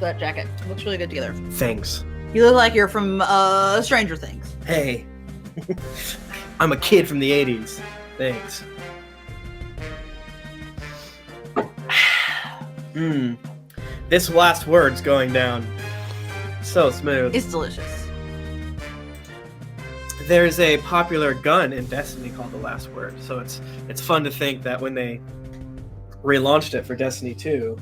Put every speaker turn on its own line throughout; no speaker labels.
that jacket. It looks really good together.
Thanks.
You look like you're from Stranger Things.
Hey. I'm a kid from the 80s. Thanks. This last word's going down so smooth.
It's delicious.
There's a popular gun in Destiny called The Last Word, so it's fun to think that when they relaunched it for Destiny 2,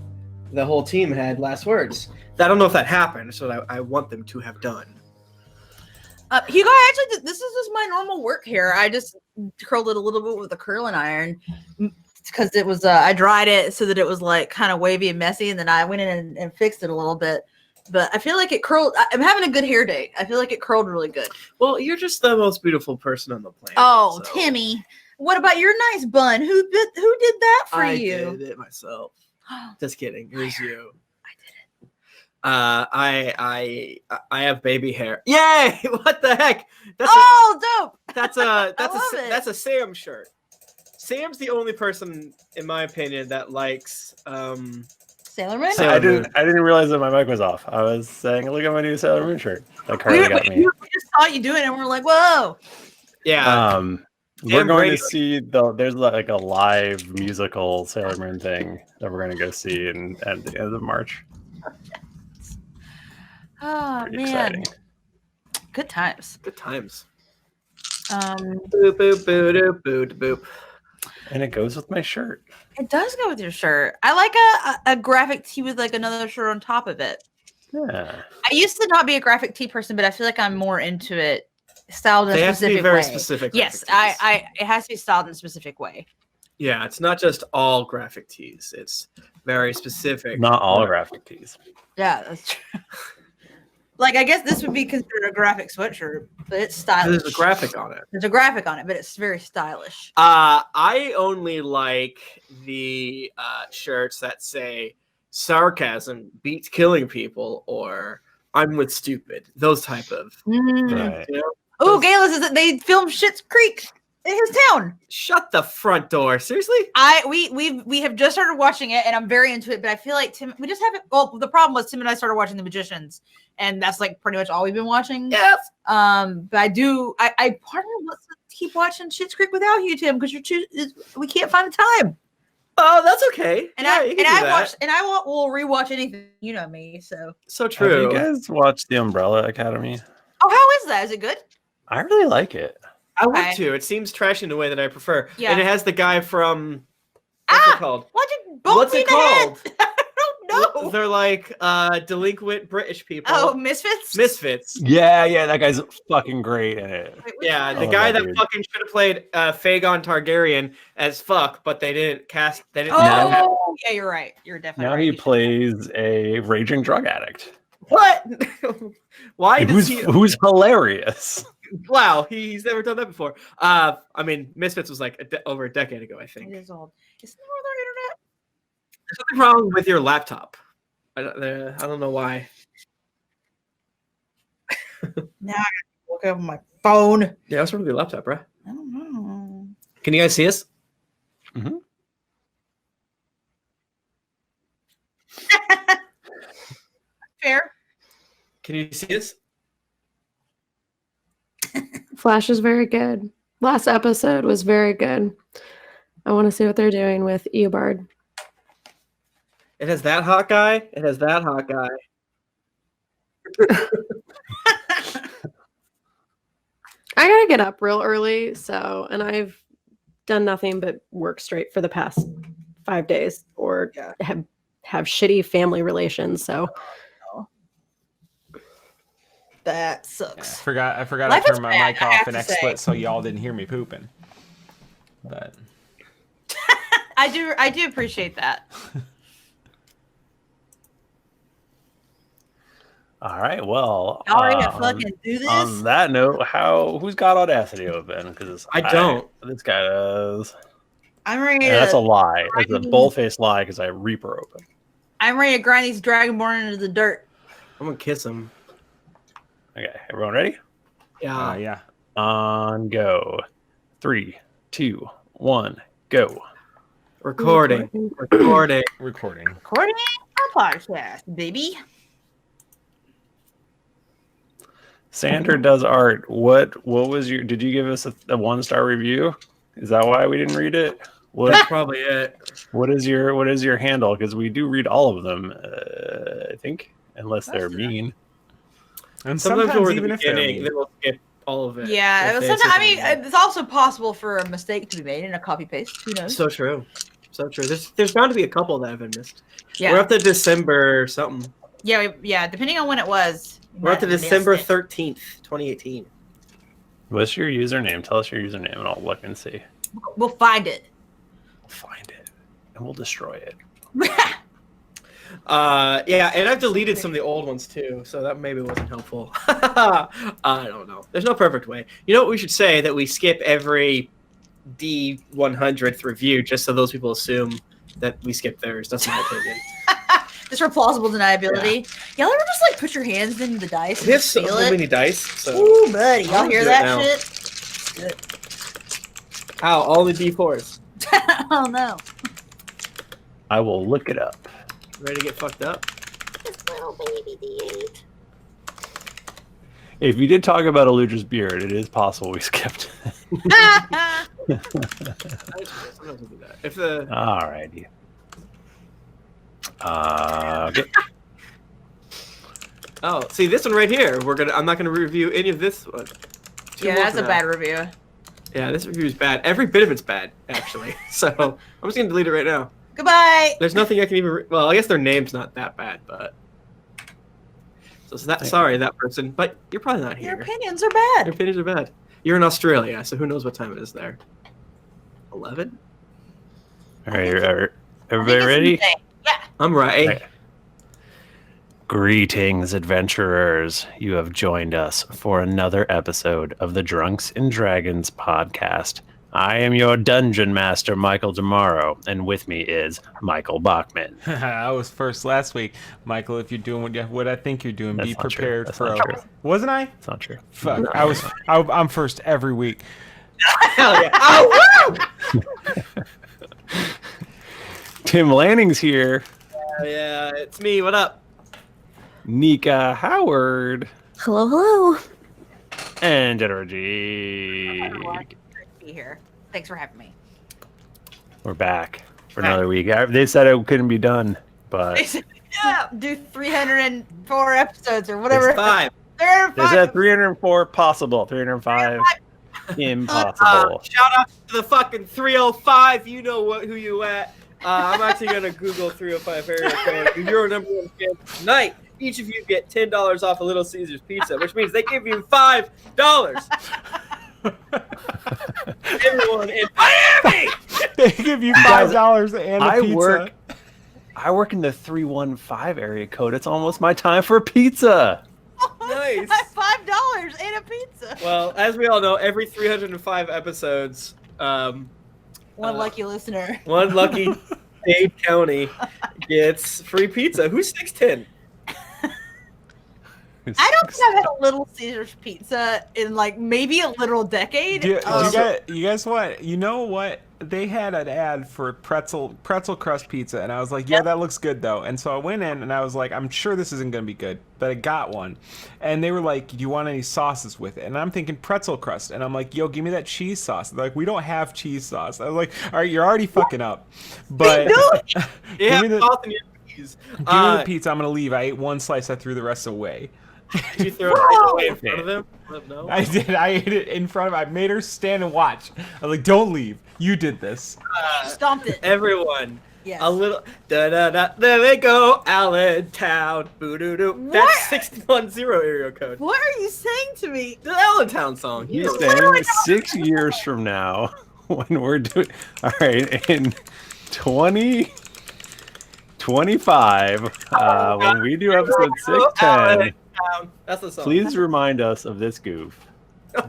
the whole team had last words. I don't know if that happened, so I want them to have done.
Hugo, actually, this is just my normal work hair. I just curled it a little bit with a curling iron because it was. I dried it so that it was like kind of wavy and messy, and then I went in and fixed it a little bit. But I feel like it curled. I'm having a good hair day. I feel like it curled really good.
Well, you're just the most beautiful person on the planet.
Oh,
so.
Timmy, what about your nice bun? Who did that for you?
I did it myself. Just kidding. It was you.
I
I have baby hair. Yay! What the heck?
Dope.
That's a Sam shirt. Sam's the only person, in my opinion, that likes
Sailor Moon.
I didn't realize that my mic was off. I was saying, look at my new Sailor Moon shirt. That Carly got me.
We just saw you doing it, and we're like, whoa.
Yeah.
We're going to see there's like a live musical Sailor Moon thing that we're going to go see at the end of March.
Oh,
Pretty
man.
exciting.
Good times.
Good times.
Boop,
boop, boop, boop, boop, boop.
And it goes with my shirt.
It does go with your shirt. I like a graphic tee with like another shirt on top of it.
Yeah.
I used to not be a graphic tee person, but I feel like I'm more into it. Styled in a specific way.
They have to be very specific.
Yes, it has to be styled in a specific way.
Yeah, it's not just all graphic tees. It's very specific.
Not all graphic tees.
Yeah, that's true. Like, I guess this would be considered a graphic sweatshirt, but it's stylish.
There's a graphic on it.
There's a graphic on it, but it's very stylish.
I only like the shirts that say sarcasm beats killing people or I'm with stupid. Those type of.
Right.
You know?
Oh, Gala says that they filmed Schitt's Creek in his town.
Shut the front door. Seriously?
We have just started watching it, and I'm very into it. But I feel like we just haven't. Well, the problem was Tim and I started watching The Magicians, and that's like pretty much all we've been watching.
Yep.
But I part of me wants to keep watching Schitt's Creek without you, Tim, because we can't find the time.
Oh, that's okay.
And
yeah,
I will rewatch anything. You know me, so
true.
Have you guys watched The Umbrella Academy?
Oh, how is that? Is it good?
I really like it.
I want to. It seems trashy in a way that I prefer.
Yeah.
And it has the guy from what's it called?
What's it called? I don't know.
They're like delinquent British people.
Oh, Misfits?
Misfits.
Yeah, that guy's fucking great in it.
Yeah, the guy that fucking should have played Fagon Targaryen as fuck, but they didn't cast. They didn't.
Oh, yeah, you're right. You're definitely
now
right.
he plays a raging drug addict.
What? Why does
who's hilarious?
Wow, he's never done that before. I mean, Misfits was like over a decade ago, I think.
It is old. Is there other internet?
There's something wrong with your laptop. I don't know why.
Now I gotta look up my phone.
Yeah, what's wrong with your laptop, bro?
I don't know.
Can you guys see us?
Mm-hmm.
Fair.
Can you see us?
Flash is very good. Last episode was very good. I want to see what they're doing with Eobard.
It has that hot guy. It has that hot guy.
I gotta get up real early, and I've done nothing but work straight for the past 5 days, or have shitty family relations. So
that sucks.
I forgot to turn my mic off in XSplit so y'all didn't hear me pooping. But
I do appreciate that.
All right, well,
y'all ready to fucking do this?
On that note, who's got Audacity open? Because
I don't.
This guy does.
I'm ready.
That's a lie. It's a bull-faced lie because I have Reaper open.
I'm ready to grind these Dragonborn into the dirt.
I'm gonna kiss him.
Okay, everyone ready?
Yeah.
Yeah.
On go. 3, 2, 1, go.
Recording.
Recording
Our podcast,
baby.
Sander does art. What was your? Did you give us a 1-star review? Is that why we didn't read it?
That's probably it.
What is your handle? Because we do read all of them. I think, unless they're mean.
And
Sometimes
sometimes
even
even
the
if they're
beginning,
mean.
they will skip all of it.
Yeah,
if
it was
they
sometimes, I
say
mean,
something.
it's also possible for a mistake to be made in a copy paste. Who knows?
So true. So true. There's bound to be a couple that have been missed.
Yeah.
We're up to December something.
Yeah, depending on when it was.
We're up to
might have
December
missed it.
13th, 2018.
What's your username? Tell us your username, and I'll look and see.
We'll find it.
We'll find it, and we'll destroy it.
Yeah, and I've deleted some of the old ones too, so that maybe wasn't helpful. I don't know. There's no perfect way. You know what we should say? That we skip every D100th review just so those people assume that we skipped theirs. That's my opinion.
Just for plausible deniability. Y'all ever just like put your hands in the dice and
We have
just
so
feel it?
many dice. So.
Ooh, buddy. Y'all
I'll
hear
do it
that
now.
shit? Good.
Ow, all the D4s.
Oh no.
I will look it up.
Ready to get fucked up?
This little baby D8.
If you did talk about Aludra's beard, it is possible we skipped.
Sometimes we do that. If the
Alrighty. Okay.
Oh, see this one right here. I'm not gonna review any of this one. Two
Yeah,
more
that's
for
a
now.
bad review.
Yeah, this review is bad. Every bit of it's bad, actually. So I'm just gonna delete it right now.
Goodbye.
There's nothing I can even. Well, I guess their name's not that bad, but. So that. Sorry, that person. But you're probably not
Your
here.
opinions are bad.
Your opinions are bad. You're in Australia, so who knows what time it is there? 11.
All right, everybody
I think it's
ready?
insane. Yeah.
I'm right.
Okay. Greetings, adventurers. You have joined us for another episode of the Drunks and Dragons podcast. I am your dungeon master, Michael DiMauro, and with me is Michael Bachmann.
I was first last week, Michael. If you're doing what I think you're doing,
That's
be
not true.
prepared
That's
for.
not true.
Wasn't I?
It's not true.
Fuck. I'm first every week.
Hell yeah. Oh, woo!
Tim Lanning's here.
Yeah, it's me. What up?
Nika Howard.
Hello, hello.
And Jennifer G.
Great to be here. Thanks for having me.
We're back for another week. They said it couldn't be done, but
Yeah, do 304 episodes or whatever.
It's 5.
they
305.
said 304 possible, 305 impossible.
Shout out to the fucking 305. You know who you at. I'm actually going to Google 305 area code. You're number one fan tonight. Each of you get $10 off a Little Caesars pizza, which means they give you $5. Everyone in Miami!
They give you $5 and a pizza.
I work in the 315 area code. It's almost my time for pizza.
Nice.
$5 and a pizza.
Well, as we all know, every 305 episodes,
One lucky listener.
one lucky Dade County gets free pizza. Who's 6'10"?
I don't think I've had a Little Caesars pizza in like maybe a little decade.
You guys what? You know what? They had an ad for pretzel crust pizza, and I was like, yeah, that looks good though. And so I went in, and I was like, I'm sure this isn't gonna be good, but I got one. And they were like, do you want any sauces with it? And I'm thinking pretzel crust, and I'm like, yo, give me that cheese sauce. They're like, we don't have cheese sauce. I was like, all right, you're already fucking up. But
Yeah,
give me
salt in your cheese.
give me the pizza. I'm gonna leave. I ate one slice. I threw the rest away.
Did you throw it away in front of them? No.
I did. I ate it in front of. I made her stand and watch. I was like, "Don't leave. You did this."
Stomped it.
Everyone.
Yes.
A little da da da. There they go, Allentown. Boo doo doo. That's
What?
610 area code.
What are you saying to me?
The Allentown song.
He's
You
saying 6 years from now, when we're doing all right in 2025, when we do episode 610.
That's the song.
Please remind us of this goof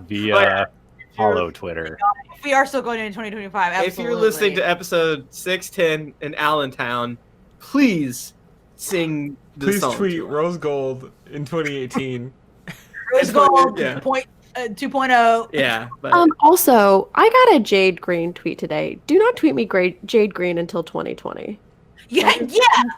via Hollow Twitter.
We are still going into 2025. Absolutely.
If you're listening to episode 610 in Allentown, please sing the
Please
song.
tweet Rose Gold in 2018.
Rose Gold
Yeah.
2.0.
Yeah. But
Also, I got a Jade Green tweet today. Do not tweet me Jade Green until 2020.
Yeah.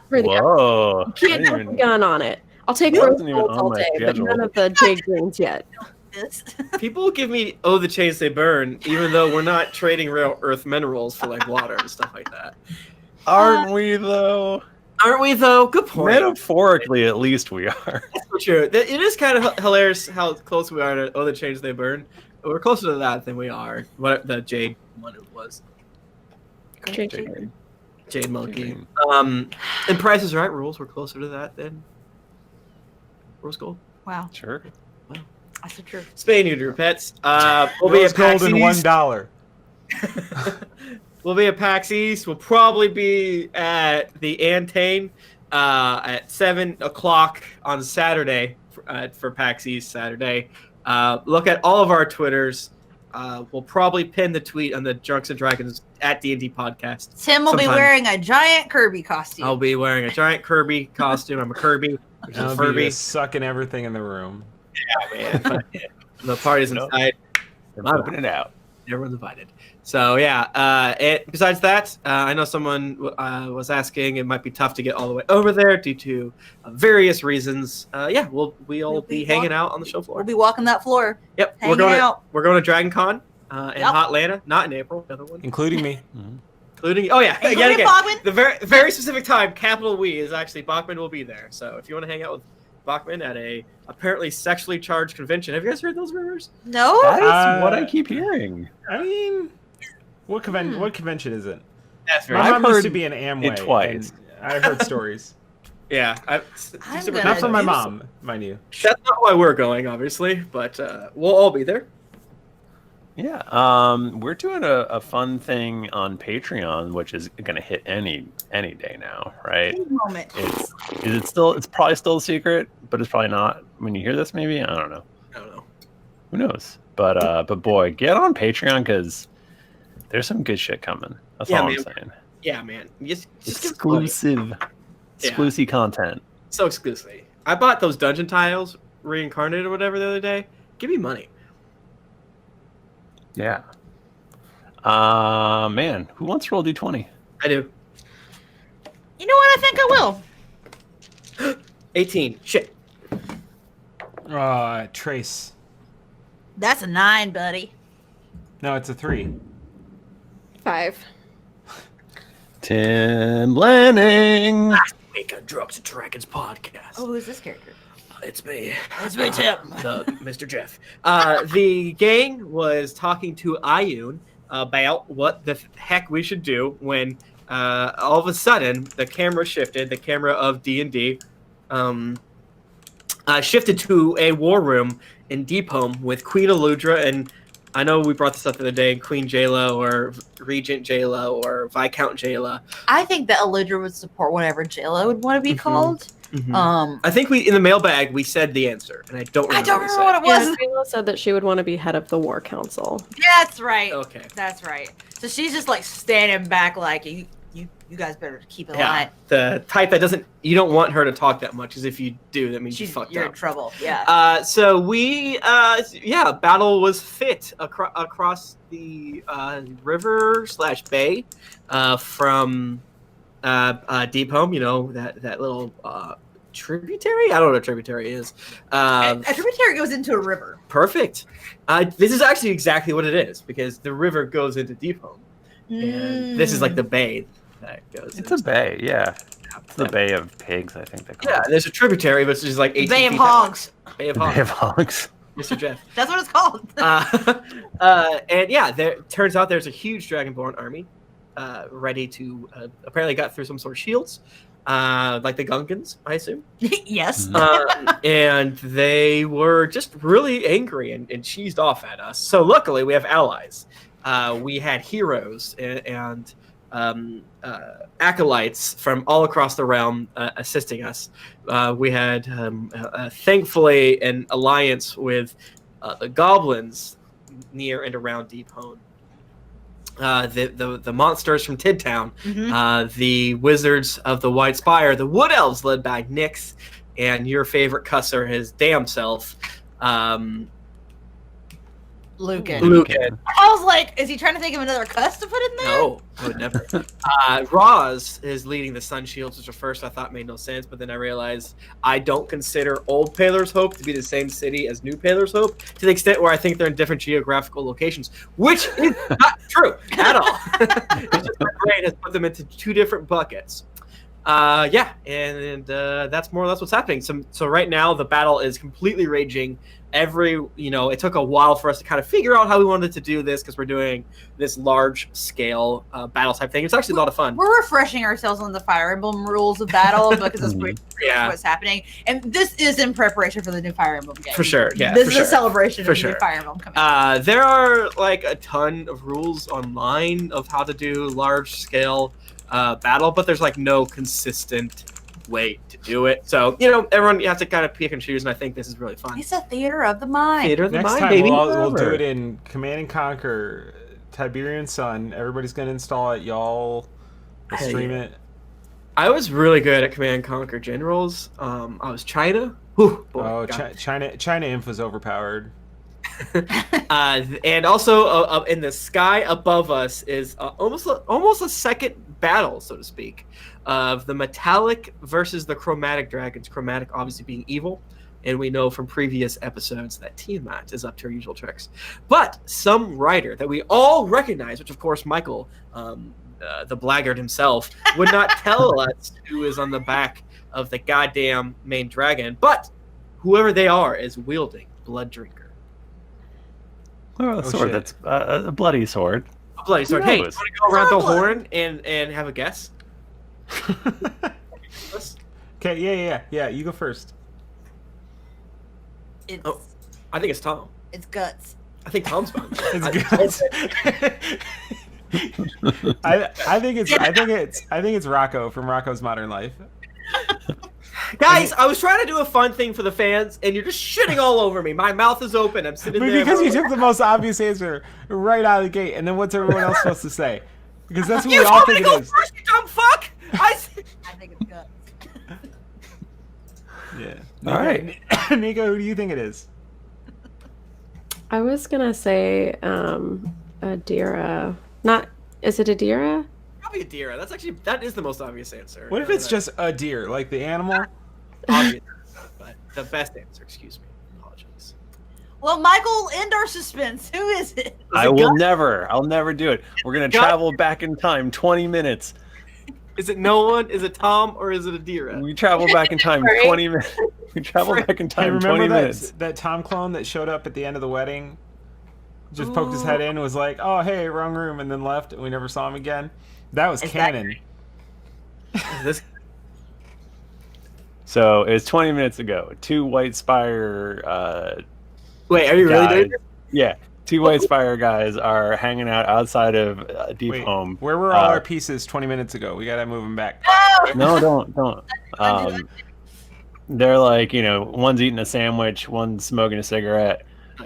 For the
Whoa!
You can't put a gun on it. I'll take
That
rose
wasn't even
gold
on
all
my
day, but
schedule.
none of the jade greens yet.
This.
People give me the chains they burn, even though we're not trading real earth minerals for like water and stuff like that.
Aren't we though?
Aren't we though? Good point.
Metaphorically, at least we are.
That's for sure. It is kind of hilarious how close we are to the chains they burn. We're closer to that than we are what the jade one it was. Jade monkey. And Price is Right rules. We're closer to that than rose gold.
Wow,
Sure.
that's the truth.
Spay neuter pets. We'll be
Rose
at PAX
gold and
East.
$1.
We'll be at PAX East. We'll probably be at the Antane at 7 o'clock on Saturday for PAX East Saturday. Look at all of our Twitters. We'll probably pin the tweet on the Drunks and Dragons at D&D podcast.
Tim will be
sometime.
wearing a giant Kirby costume.
I'll be wearing a giant Kirby costume. I'm a Kirby. Which is a
I'll
Furby.
be sucking everything in the room.
Yeah, man. The party's inside.
I'm opening it out.
Everyone's invited. So yeah. Besides that, I know someone was asking. It might be tough to get all the way over there due to various reasons. Yeah, we'll be hanging out on the show floor.
We'll be walking that floor.
Yep,
hanging out.
We're going to Dragon Con in
Yep.
Hotlanta, not in April. The other one,
Including me.
including yet
Including
again,
Bachmann.
the very specific time. Capital We is actually Bachmann will be there. So if you want to hang out with Bachmann at a apparently sexually charged convention, have you guys heard those rumors?
No.
That is
Uh,
what I keep hearing.
I mean, what convention is it?
That's
My
I've
mom used
heard
to be an Amway.
it twice.
and I've heard stories.
Yeah,
I'm gonna-
Not from my
Use-
mom, mind you.
That's not why we're going, obviously, but we'll all be there.
Yeah, we're doing a fun thing on Patreon, which is going to hit any day now, right?
Any moment.
It's probably still a secret, but it's probably not. When you hear this, maybe I don't know.
I don't know.
Who knows? But boy, get on Patreon because there's some good shit coming. That's
Yeah,
all
man.
I'm saying.
Yeah, man. Just give us money.
Exclusive content.
So exclusive. I bought those dungeon tiles, reincarnated or whatever, the other day. Give me money.
Yeah. Man, who wants to roll D20?
I do.
You know what? I think I will.
18. Shit.
Trace.
That's a 9, buddy.
No, it's a 3.
5.
Tim Lanning.
Make a Drugs and Dragons podcast.
Oh, who's this character?
It's me.
It's me, Tim.
Mr. Jeff. The gang was talking to Ayun about what the heck we should do when all of a sudden the camera shifted. The camera of D&D shifted to a war room in Deephome with Queen Aludra, and I know we brought this up the other day, Queen Jayla or Regent Jayla or Viscount Jayla.
I think that Aludra would support whatever Jayla would want to be called.
I think in the mailbag we said the answer, and I don't remember.
what it was.
Yeah, Jayla said that she would want to be head of the war council.
That's right.
Okay.
That's right. So she's just like standing back, like you guys better keep in line.
The type that you don't want her to talk that much, because if you do, that means you fucked
You're
up.
in trouble. Yeah.
So we, battle was fit across the river/bay from Deephome. You know that little tributary. I don't know what a tributary is.
A tributary goes into a river.
Perfect. This is actually exactly what it is, because the river goes into Deephome, and this is like the bay that goes.
It's a bay, yeah. It's the Bay of Pigs, I think they call
Yeah,
it.
there's a tributary, but it's just like 18
Bay of
feet high.
Hogs.
Bay of
Bay
Hogs.
of Hogs.
Mr. Jeff.
That's what it's called.
And yeah, turns out there's a huge Dragonborn army ready to apparently got through some sort of shields, like the Gungans, I assume.
Yes.
And they were just really angry and cheesed off at us. So luckily, we have allies. We had heroes and acolytes from all across the realm assisting us. We had, thankfully, an alliance with the goblins near and around Deephome. The monsters from Tidtown, the wizards of the White Spire, the Wood Elves led by Nyx, and your favorite cusser, his damn self,
Lucan.
Lucan.
I was like, is he trying to think of another cuss to put in there?
No, I would never. Roz is leading the Sun Shields, which at first I thought made no sense, but then I realized I don't consider Old Paler's Hope to be the same city as New Paler's Hope, to the extent where I think they're in different geographical locations, which is not true at all. It's just my brain has put them into two different buckets. That's more or less what's happening. So right now the battle is completely raging. It took a while for us to kind of figure out how we wanted to do this because we're doing this large scale battle type thing. It's actually a lot of fun.
We're refreshing ourselves on the Fire Emblem rules of battle because that's pretty much what's happening. And this is in preparation for the new Fire Emblem game.
For sure, yeah.
This is a celebration of the new Fire Emblem coming out.
There are like a ton of rules online of how to do large scale battle, but there's like no consistent way to do it. So, everyone, you have to kind of pick and choose, and I think this is really fun.
It's a theater of the mind.
Theater of the
Next
mind,
time
baby.
we'll do it in Command and Conquer, Tiberian Sun. Everybody's going to install it. Y'all will stream it.
I was really good at Command and Conquer Generals. I was China. Whew, boy,
China Info's overpowered.
And also in the sky above us is almost a second battle, so to speak, of the metallic versus the chromatic dragons. Chromatic obviously being evil, and we know from previous episodes that Tiamat is up to her usual tricks. But some writer that we all recognize, which of course Michael, the blackguard himself, would not tell us who is on the back of the goddamn main dragon, but whoever they are is wielding Blood Drinker.
Oh, a sword. That's a bloody sword.
A bloody sword. Hey, you want to go around the horn and have a guess?
Okay, yeah. You go first.
I think it's Tom.
It's Guts.
I think Tom's fine.
It's Guts. I think it's Rocco from Rocco's Modern Life.
Guys, I was trying to do a fun thing for the fans, and you're just shitting all over me. My mouth is open. I'm sitting there.
Because you took the most obvious answer right out of the gate, and then what's everyone else supposed to say? Because that's what we all think it is.
First, you dumb fuck!
I think it's Guts.
Yeah.
All right.
Nika, who do you think it is?
I was gonna say Adira. Is it Adira?
Probably Adira. That is the most obvious answer.
What if it's just a deer, like the animal?
Obvious, but the best answer. Excuse me. Apologies.
Well, Michael, end our suspense. Who is it?
I'll never do it. We're gonna travel back in time 20 minutes.
Is it no one? Is it Tom or is it Adira?
We travel back in time 20 minutes. We travel back in time 20 minutes.
That Tom clone that showed up at the end of the wedding? Just poked his head in and was like, oh, hey, wrong room, and then left, and we never saw him again? That was canon.
So, it was 20 minutes ago. Two White Spire
Wait, are you really doing this?
Yeah. Two White Spire guys are hanging out outside of Deephome.
Where were all our pieces 20 minutes ago? We gotta move them back.
No, don't. They're like, one's eating a sandwich, one's smoking a cigarette,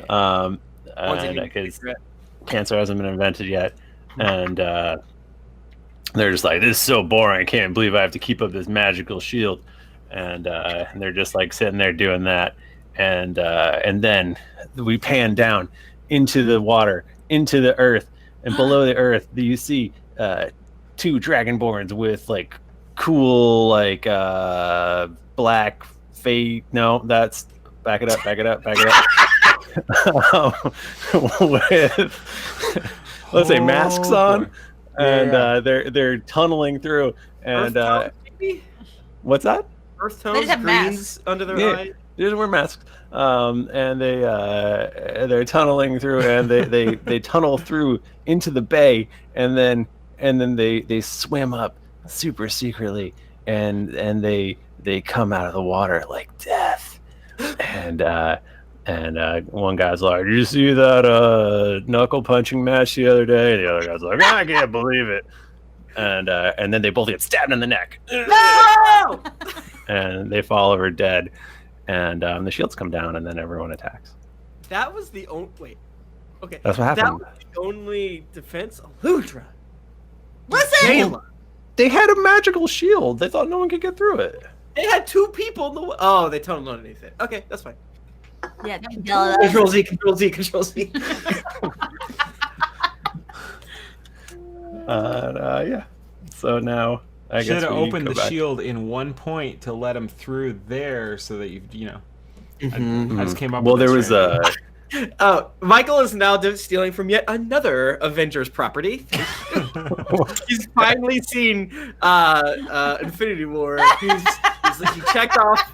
and because cancer hasn't been invented yet, and they're just like, this is so boring. I can't believe I have to keep up this magical shield, and they're just like sitting there doing that, and then we pan down into the water, into the earth, and below the earth, you see two dragonborns with like cool like black fade. No, that's back it up. With let's say masks on, and they're tunneling through. And what's that?
Earth tones, greens masks under their eyes.
They just wear masks. And they're tunneling through, and they tunnel through into the bay, and then they swim up super secretly, and they come out of the water like death. And one guy's like, "Did you see that knuckle punching match the other day?" And the other guy's like, "I can't believe it." And then they both get stabbed in the neck.
No!
And they fall over dead. And the shields come down, and then everyone attacks.
That was the only... Wait. Okay.
That's what happened.
That was the only defense? Aludra.
Listen!
They had a magical shield. They thought no one could get through it.
They had two people in the... Oh, they tunneled underneath it. Okay, that's fine.
Yeah,
Control Z.
Yeah. So now I
Should
guess
have
we
opened
go
the
back.
shield in one point to let him through there, so that you know. I just came up.
Well,
with
there
that
was
Michael is now stealing from yet another Avengers property. He's finally seen Infinity War. He checked off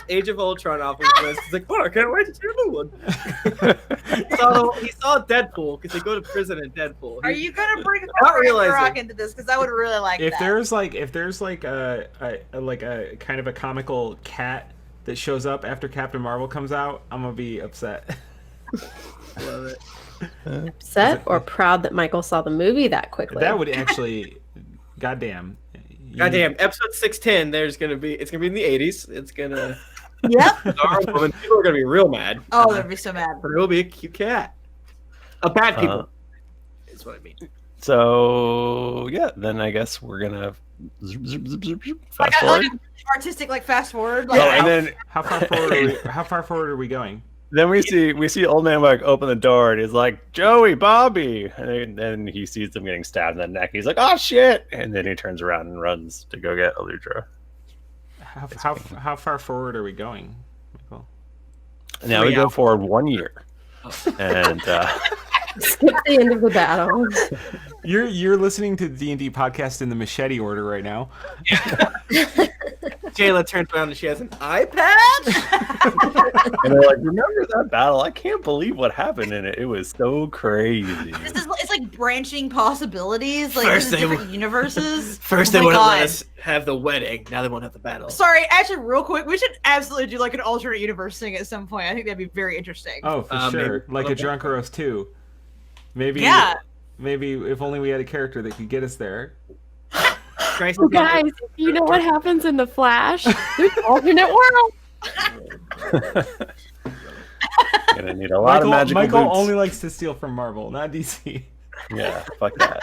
Age of Ultron off his list. He's like, oh, I can't wait to see a new one. He saw Deadpool because they go to prison in Deadpool.
Are you gonna bring
Not realizing.
Rock into this? Because I would really like
if
that.
there's like a kind of a comical cat that shows up after Captain Marvel comes out, I'm gonna be upset.
Love it.
Upset or proud that Michael saw the movie that quickly?
That would actually, goddamn.
Goddamn, episode 610. It's gonna be in the 80s. It's gonna.
Yep.
People are gonna be real mad.
Oh, they'd be so mad.
But it'll be a cute cat. A bad people. Is what I mean.
So yeah, then I guess we're gonna fast forward.
Artistic, like fast forward.
Oh,
Like,
and then
How far forward are we going?
then we see old man like open the door and he's like, Joey, Bobby, and then he sees them getting stabbed in the neck. He's like, oh shit, and then he turns around and runs to go get Aludra.
How far forward are we going, Michael?
And now we go forward 1 year, and
Skip the end of the battle.
You're listening to the D&D podcast in the machete order right now.
Jayla turns around and she has an eye patch.
and they're like, remember that battle? I can't believe what happened in it. It was so crazy.
it's like branching possibilities, like
First
different universes.
First,
Oh
they
my
wouldn't let
God.
us have the wedding. Now they won't have the battle.
Sorry, actually, real quick, we should absolutely do like an alternate universe thing at some point. I think that'd be very interesting.
Oh, for sure.
Maybe
Like a
little
Drunk Roast 2. Maybe.
Yeah.
Maybe if only we had a character that could get us there.
Christ,
Oh, guys, you know what happens in the Flash? There's an alternate world.
Gonna need a lot of magical
Michael
boots.
only likes to steal from Marvel, not DC.
Yeah, fuck that.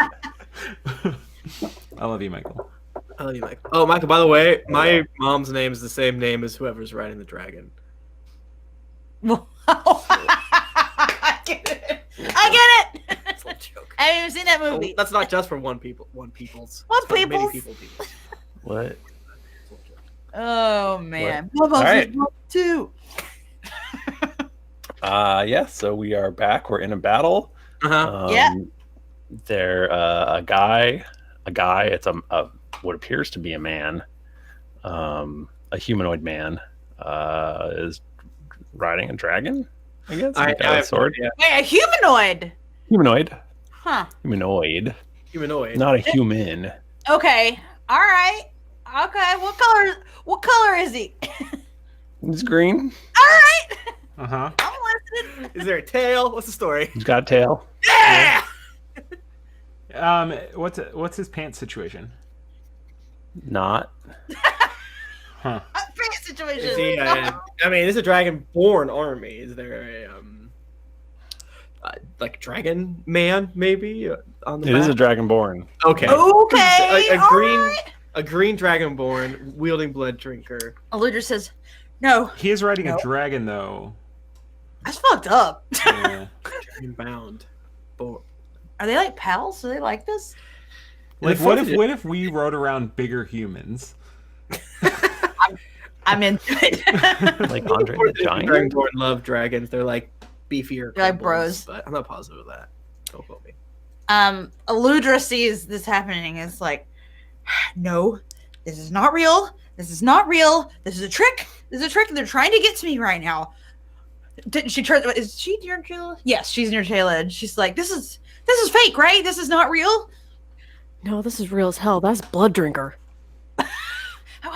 I love you, Michael.
I love you, Michael. Oh, Michael, by the way, my mom's name is the same name as whoever's riding the dragon.
I get it. I get it.
It's a little joke.
I haven't even seen that
Oh,
movie.
that's not just for one people's.
One
It's for many
people's?
people's.
What?
Oh man.
All right.
Too.
Yeah. So we are back. We're in a battle.
Uh-huh.
Yeah.
They're a guy. It's a what appears to be a man, a humanoid man, is riding a dragon. I guess.
I
He's got a
have
sword.
yeah.
Wait, a humanoid.
Humanoid.
Huh.
Humanoid.
Humanoid.
Not a human.
Okay. All right. Okay. What color is he?
He's green.
All right.
Uh-huh.
I'm listening.
Is there a tail? What's the story?
He's got a tail.
Yeah.
What's his pants situation?
Not.
Huh.
Big situation.
Is he, I mean, it's a dragon-born army. Is there a like dragon man maybe on the
It
back?
is a dragonborn.
Okay.
Okay.
A
all
green
right.
a green dragonborn wielding blood drinker.
Aludra says, "No,
He is riding
No.
a dragon, though.
that's fucked up."
Yeah.
Dragon bound. Bo-
Are they like pals? Do they like this?
Like,
They
what
fucked
if we rode around bigger humans?
I'm into it.
Like Andre the Giant.
Dragonborn love dragons. They're like beefier.
They're like
kobolds,
bros.
But I'm not positive of that. Don't quote me.
Aludra sees this happening and is like, "No, this is not real. This is not real. This is a trick. This is a trick. They're trying to get to me right now." She turns. Is she near Jayla? Yes, she's near Jayla. And she's like, "This is fake, right? This is not real."
No, this is real as hell. That's Blood Drinker.
I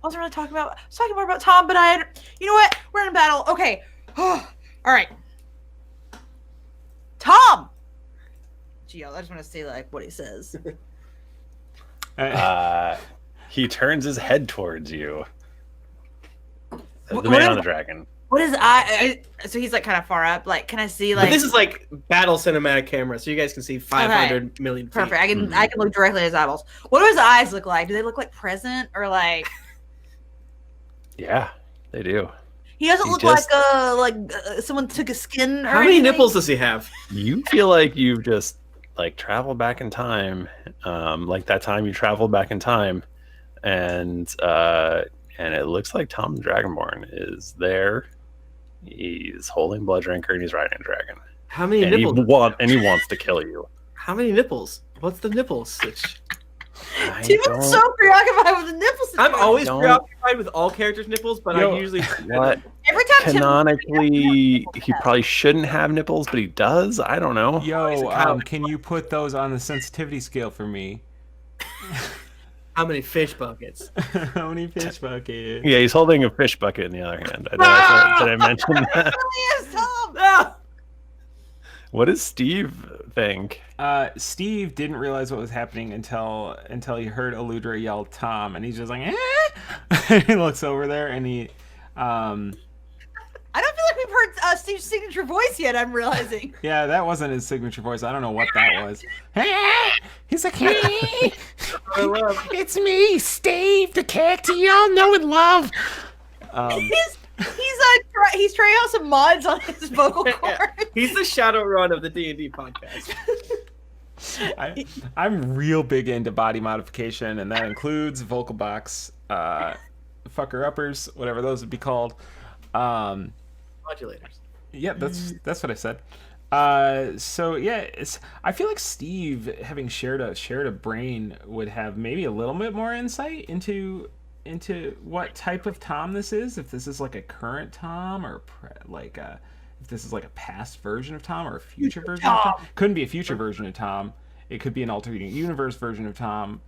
wasn't really talking about. I was talking more about Tom, but you know what? We're in a battle. Okay. All right. Tom. Gee, I just want to see like what he says.
He turns his head towards you. The
What
man
is-
on the dragon.
What is so he's like kind of far up. Like, can I see like?
But this is like battle cinematic camera, so you guys can see 500 million feet.
perfect. I can look directly at his eyeballs. What do his eyes look like? Do they look like present or like?
Yeah, they do.
He doesn't
He
look
just-
like someone took his skin. Or
How many
anything.
nipples does he have?
You feel like you've just like travel back in time, like that time you traveled back in time, and it looks like Tom the Dragonborn is there. He's holding Blood Drinker and he's riding a dragon.
How many
And
nipples?
he wants to kill you.
How many nipples? What's the nipple stitch?
Timon's so preoccupied with the nipples.
I'm always
don't-
preoccupied with all characters' nipples, but
Yo,
I usually
What?
Every time Tim
Canonically, he probably shouldn't have nipples, but he does. I don't know.
Yo, can you put those on the sensitivity scale for me?
how many fish buckets?
How many fish buckets?
Yeah, he's holding a fish bucket in the other hand. I know. Did I mention that?
really is Tom.
Ah!
What does Steve think?
Steve didn't realize what was happening until he heard Aludra yell Tom, and he's just like, eh! He looks over there and he
I don't feel like we've heard Steve's signature voice yet. I'm realizing.
yeah, that wasn't his signature voice. I don't know what that was. He's like, hey, it's me, Steve, the character y'all know and love.
He's trying out some mods on his vocal cord.
He's the Shadowrun of the D&D podcast.
I'm real big into body modification, and that includes vocal box, fucker uppers, whatever those would be called.
Modulators.
Yeah, that's what I said. So yeah, I feel like Steve, having shared a brain, would have maybe a little bit more insight into what type of Tom this is. If this is like a current Tom, or if this is like a past version of Tom or a future version of Tom. Couldn't be a future version of Tom. It could be an alternate universe version of Tom.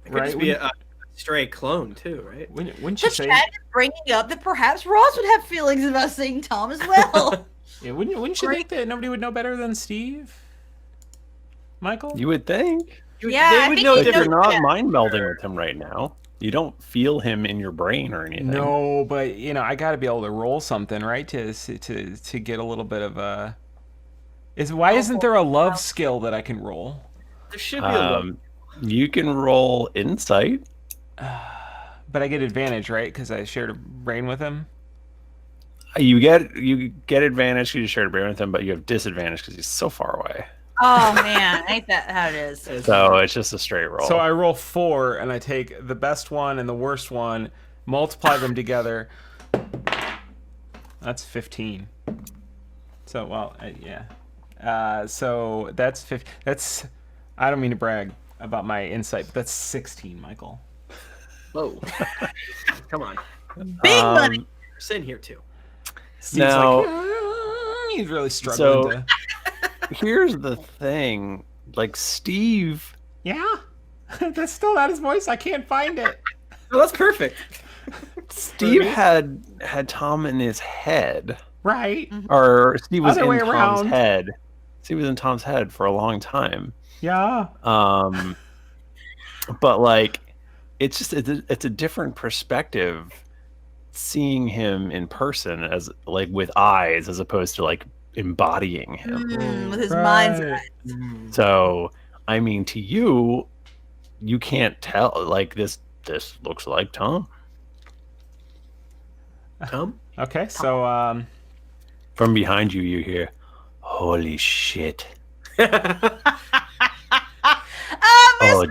It could just be a stray clone too, right?
Wouldn't you
The
say?
chat is bringing up that perhaps Ross would have feelings about seeing Tom as well.
Yeah, wouldn't you think that nobody would know better than Steve? Michael?
You would think.
Yeah,
They
I
would
think
know
he
If
knows
you're not
that.
mind melding with him right now, you don't feel him in your brain or anything.
No, but I got to be able to roll something, right? To get a little bit of a. Why isn't there a love skill that I can roll?
There should be a
You can roll insight.
But I get advantage, right? Because I shared a brain with him.
You get advantage because you shared a brain with him, but you have disadvantage because he's so far away.
Oh man, ain't that how it is?
So it's just a straight roll.
So I roll 4, and I take the best one and the worst one, multiply them together. That's 15. So yeah. So that's 50. That's. I don't mean to brag about my insight, but that's 16, Michael.
Whoa. Come on.
Big money.
It's in here too.
Steve's
Now-
like, he's really struggling
Here's the thing, like Steve.
Yeah, that's still not his voice. I can't find it.
Oh, that's perfect.
Steve had Tom in his head,
Right.
or Steve was
Other way
in Tom's
around.
head. Steve was in Tom's head for a long time.
Yeah.
But like, it's a different perspective seeing him in person as like with eyes as opposed to like embodying him.
With his mind's
Right.
eye.
So I mean, to you can't tell. Like this looks like Tom.
Tom?
Okay. So
From behind you, you hear, "Holy shit!
Miss
Oh,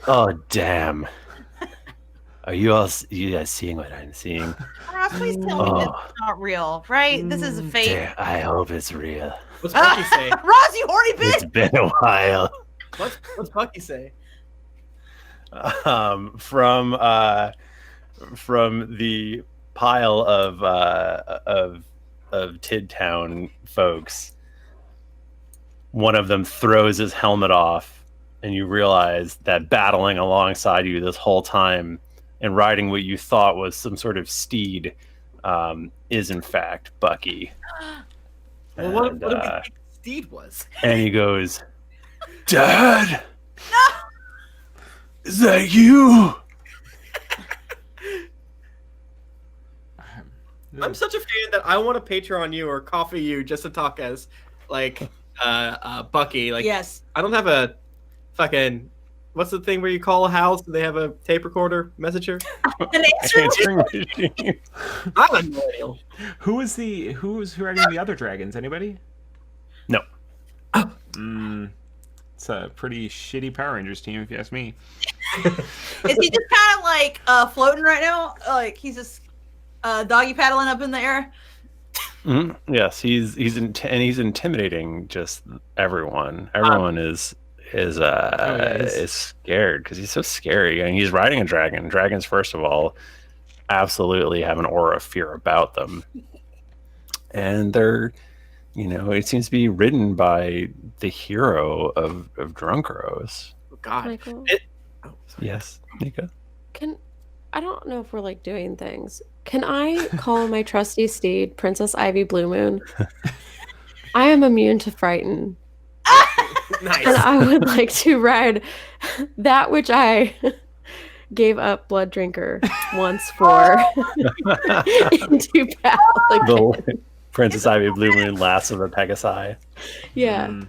oh damn! Are you guys seeing what I'm seeing?
Ross, please tell me this is not real, right? This is a fake.
Damn, I hope it's real.
What's Bucky say?
Ross, you horny
It's
bitch!
been a while."
What's Bucky say?
From the pile of Tidtown folks, one of them throws his helmet off, and you realize that battling alongside you this whole time and riding what you thought was some sort of steed is in fact Bucky.
Well, what
And,
did we think Steve was?
and he goes, "Dad, is that you?"
I'm such a fan that I want to Patreon you or coffee you just to talk as like Bucky. Like
Yes.
I don't have a fucking what's the thing where you call a house and they have a tape recorder messenger?
An answer.
Answering machine.
I'm a millennial.
who's writing the other dragons? Anybody?
No.
It's a pretty shitty Power Rangers team, if you ask me.
Is he just kind of like floating right now? Like he's just doggy paddling up in the air?
Mm-hmm. Yes, he's intimidating just everyone. Everyone is scared because he's so scary, and he's riding a dragon. Dragons, first of all, absolutely have an aura of fear about them, and they're, it seems to be ridden by the hero of Drunkeros.
Oh, God.
Michael,
Yes, Nika.
I don't know if we're like doing things. Can I call my trusty steed Princess Ivy Blue Moon? I am immune to frighten.
Nice.
And I would like to ride that which I gave up Blood Drinker once for into battle again.
The Princess Ivy Blue Moon, last of the Pegasi.
Yeah.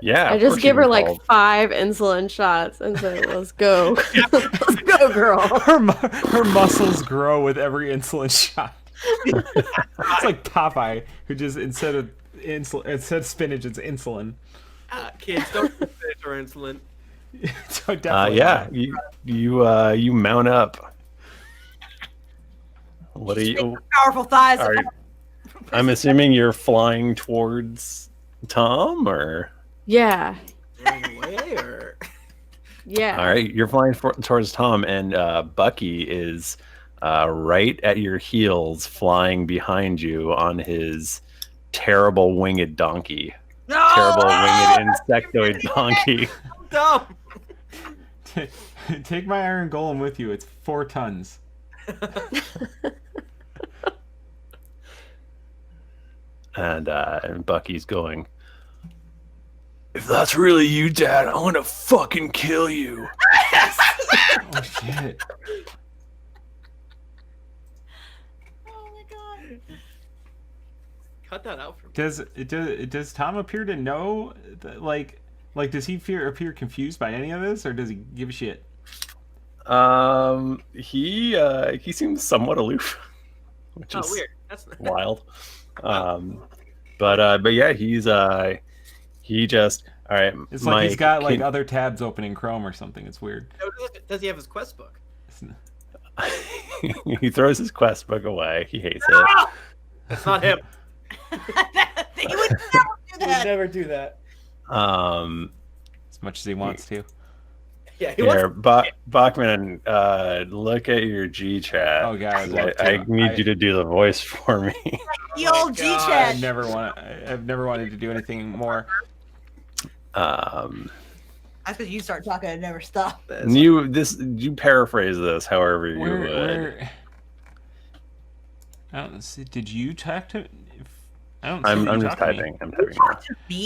Yeah.
I just give her like 5 insulin shots and say, let's go. Let's go, girl.
Her muscles grow with every insulin shot. It's like Popeye, who just instead of spinach, it's insulin.
Kids, don't finish our insulin.
So definitely
Yeah, you mount up. What are you?
Powerful thighs.
I'm assuming you're flying towards Tom, or
Yeah.
Away, or...
Yeah.
all right, you're flying towards Tom, and Bucky is right at your heels, flying behind you on his terrible winged donkey.
No!
Terrible winged insectoid donkey.
Dumb.
Take my iron golem with you. It's 4 tons.
And Bucky's going, if that's really you, Dad, I'm gonna fucking kill you.
Oh shit.
Oh my God.
Cut that out for me.
Does Tom appear to know that, like does he appear confused by any of this, or does he give a shit?
He seems somewhat aloof, which is
Weird. That's
wild. But yeah, he just, all right.
It's like he's got like other tabs open in Chrome or something. It's weird.
Does he have his quest book?
He throws his quest book away. He hates it.
No! That's not him.
He would never do
He would
that.
never do that.
As much as he wants to.
Yeah, he
Here,
wants...
Bachmann, look at your G chat.
Oh god, I'd love
I
to.
need you to do the voice for me.
The old G chat.
I've never wanted to do anything more.
That's because you start talking and never stop.
You paraphrase this however you would.
I don't see. Did you talk to?
I'm just typing. I'm typing now.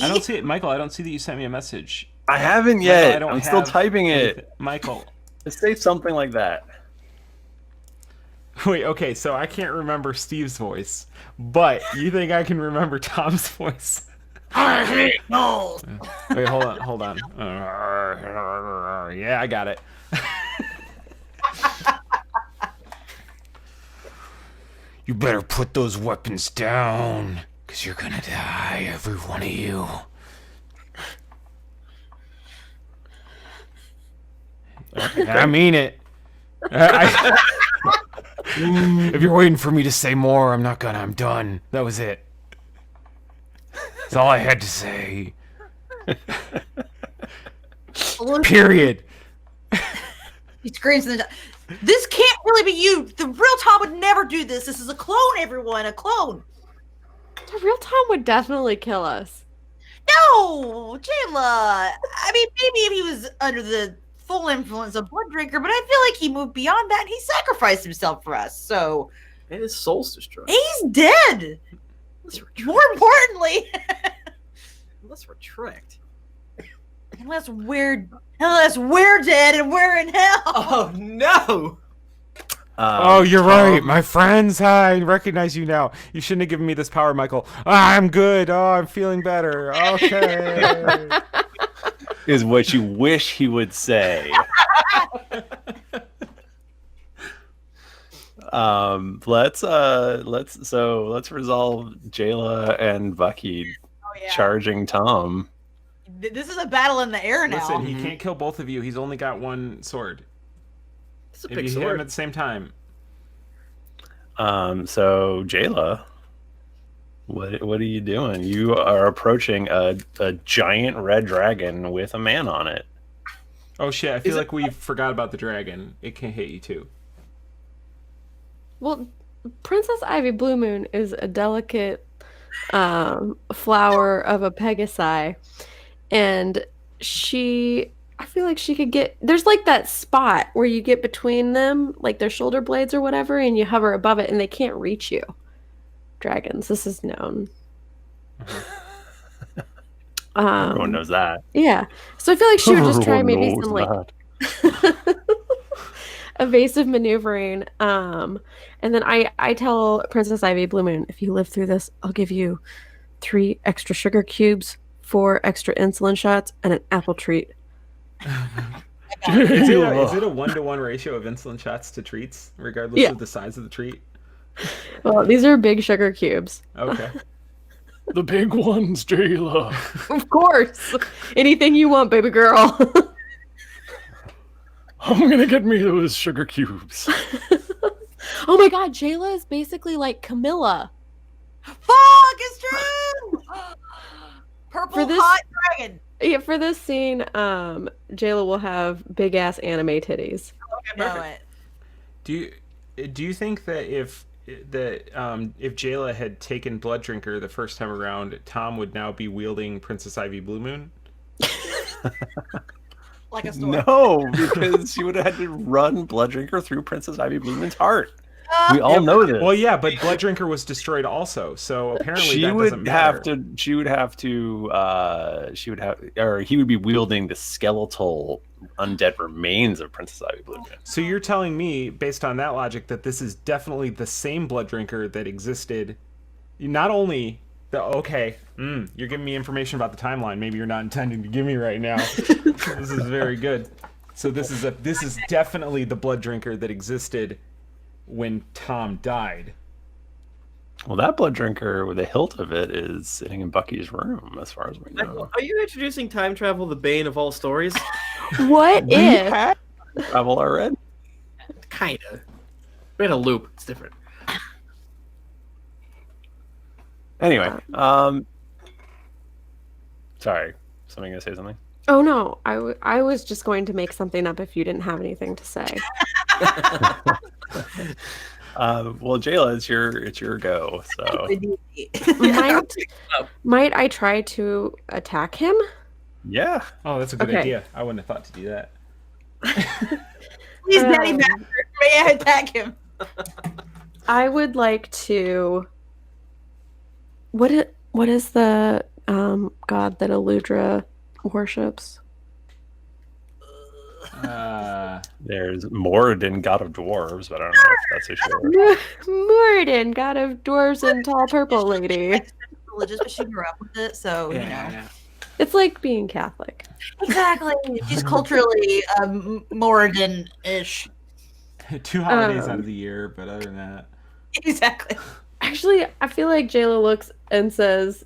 I don't see it, Michael. I don't see that you sent me a message.
I haven't yet. I'm still typing it.
Michael.
Just say something like that.
Wait, okay, so I can't remember Steve's voice, but you think I can remember Tom's voice?
I hate balls.
Wait, hold on. Yeah, I got it. You better put those weapons down, because you're gonna die, every one of you. I mean it. If you're waiting for me to say more, I'm not gonna. I'm done. That was it. That's all I had to say. Period.
He screams in the... This can't really be you. The real Tom would never do this. This is a clone, everyone. A clone.
The real Tom would definitely kill us.
No, Jayla. I mean, maybe if he was under the full influence of Blood Drinker, but I feel like he moved beyond that and he sacrificed himself for us. So...
And his soul's destroyed.
He's dead. More importantly...
Unless we're tricked.
Unless we're dead and we're in hell.
Oh, no!
Oh, you're right, my friends. I recognize you now. You shouldn't have given me this power, Michael. I'm good. Oh, I'm feeling better. Okay.
Is what you wish he would say. Let's resolve Jayla and Bucky charging Tom.
This is a battle in the air now.
Listen, he can't kill both of you. He's only got one sword.
It's a
If
big
you hit him
sword.
at the same time.
So Jayla, what are you doing? You are approaching a giant red dragon with a man on it.
Oh shit! I feel
Is it-
like we forgot about the dragon. It can hit you too.
Well, Princess Ivy Blue Moon is a delicate flower of a Pegasi, and I feel like she could get, there's like that spot where you get between them, like their shoulder blades or whatever, and you hover above it and they can't reach you. Dragons, this is known.
Everyone knows that.
Yeah. So I feel like she would just try
Everyone
maybe
knows
some like
that.
evasive maneuvering. And then I tell Princess Ivy Blue Moon, if you live through this, I'll give you 3 extra sugar cubes, 4 extra insulin shots, and an apple treat.
Is it a 1-to-1 ratio of insulin shots to treats, regardless of the size of the treat?
Well, these are big sugar cubes.
Okay.
The big ones, Jayla.
Of course. Anything you want, baby girl.
I'm gonna get me those sugar cubes.
Oh my god, Jayla is basically like Camilla.
Fuck, it's true. Purple
For this-
hot dragon.
Yeah, for this scene, Jayla will have big ass anime titties.
I know it.
Do you think that if Jayla had taken Blood Drinker the first time around, Tom would now be wielding Princess Ivy Blue Moon?
Like a storm.
No, because she would have had to run Blood Drinker through Princess Ivy Blue Moon's heart. We all know this.
Well, yeah, but Blood Drinker was destroyed also, so apparently
She
that
would
doesn't matter.
he would be wielding the skeletal undead remains of Princess Ivy Blue Moon.
So you're telling me, based on that logic, that this is definitely the same Blood Drinker that existed. Not only you're giving me information about the timeline. Maybe you're not intending to give me right now. This is very good. So this is definitely the Blood Drinker that existed when Tom died.
Well, that Blood Drinker with the hilt of it is sitting in Bucky's room, as far as we know.
Are you introducing time travel, the bane of all stories?
What if?
had travel already.
Kinda. We're in a loop. It's different.
Anyway, sorry, somebody gonna say something?
Oh no, I was just going to make something up if you didn't have anything to say.
Well, Jayla, it's your go. So
Might I try to attack him?
yeah,
Oh, that's a good
Okay.
idea. I wouldn't have thought to do that.
Please, Daddy Bastard, may I attack him?
I would like to. What is the god that Aludra worships?
there's Moradin, god of dwarves, but I don't know if that's a sure.
Moradin, god of dwarves and tall purple lady.
Religious, but she grew up with it, so you know.
Yeah.
It's like being Catholic.
Exactly. She's culturally Moradin-ish.
2 holidays out of the year, but other than that.
Exactly.
Actually, I feel like Jayla looks and says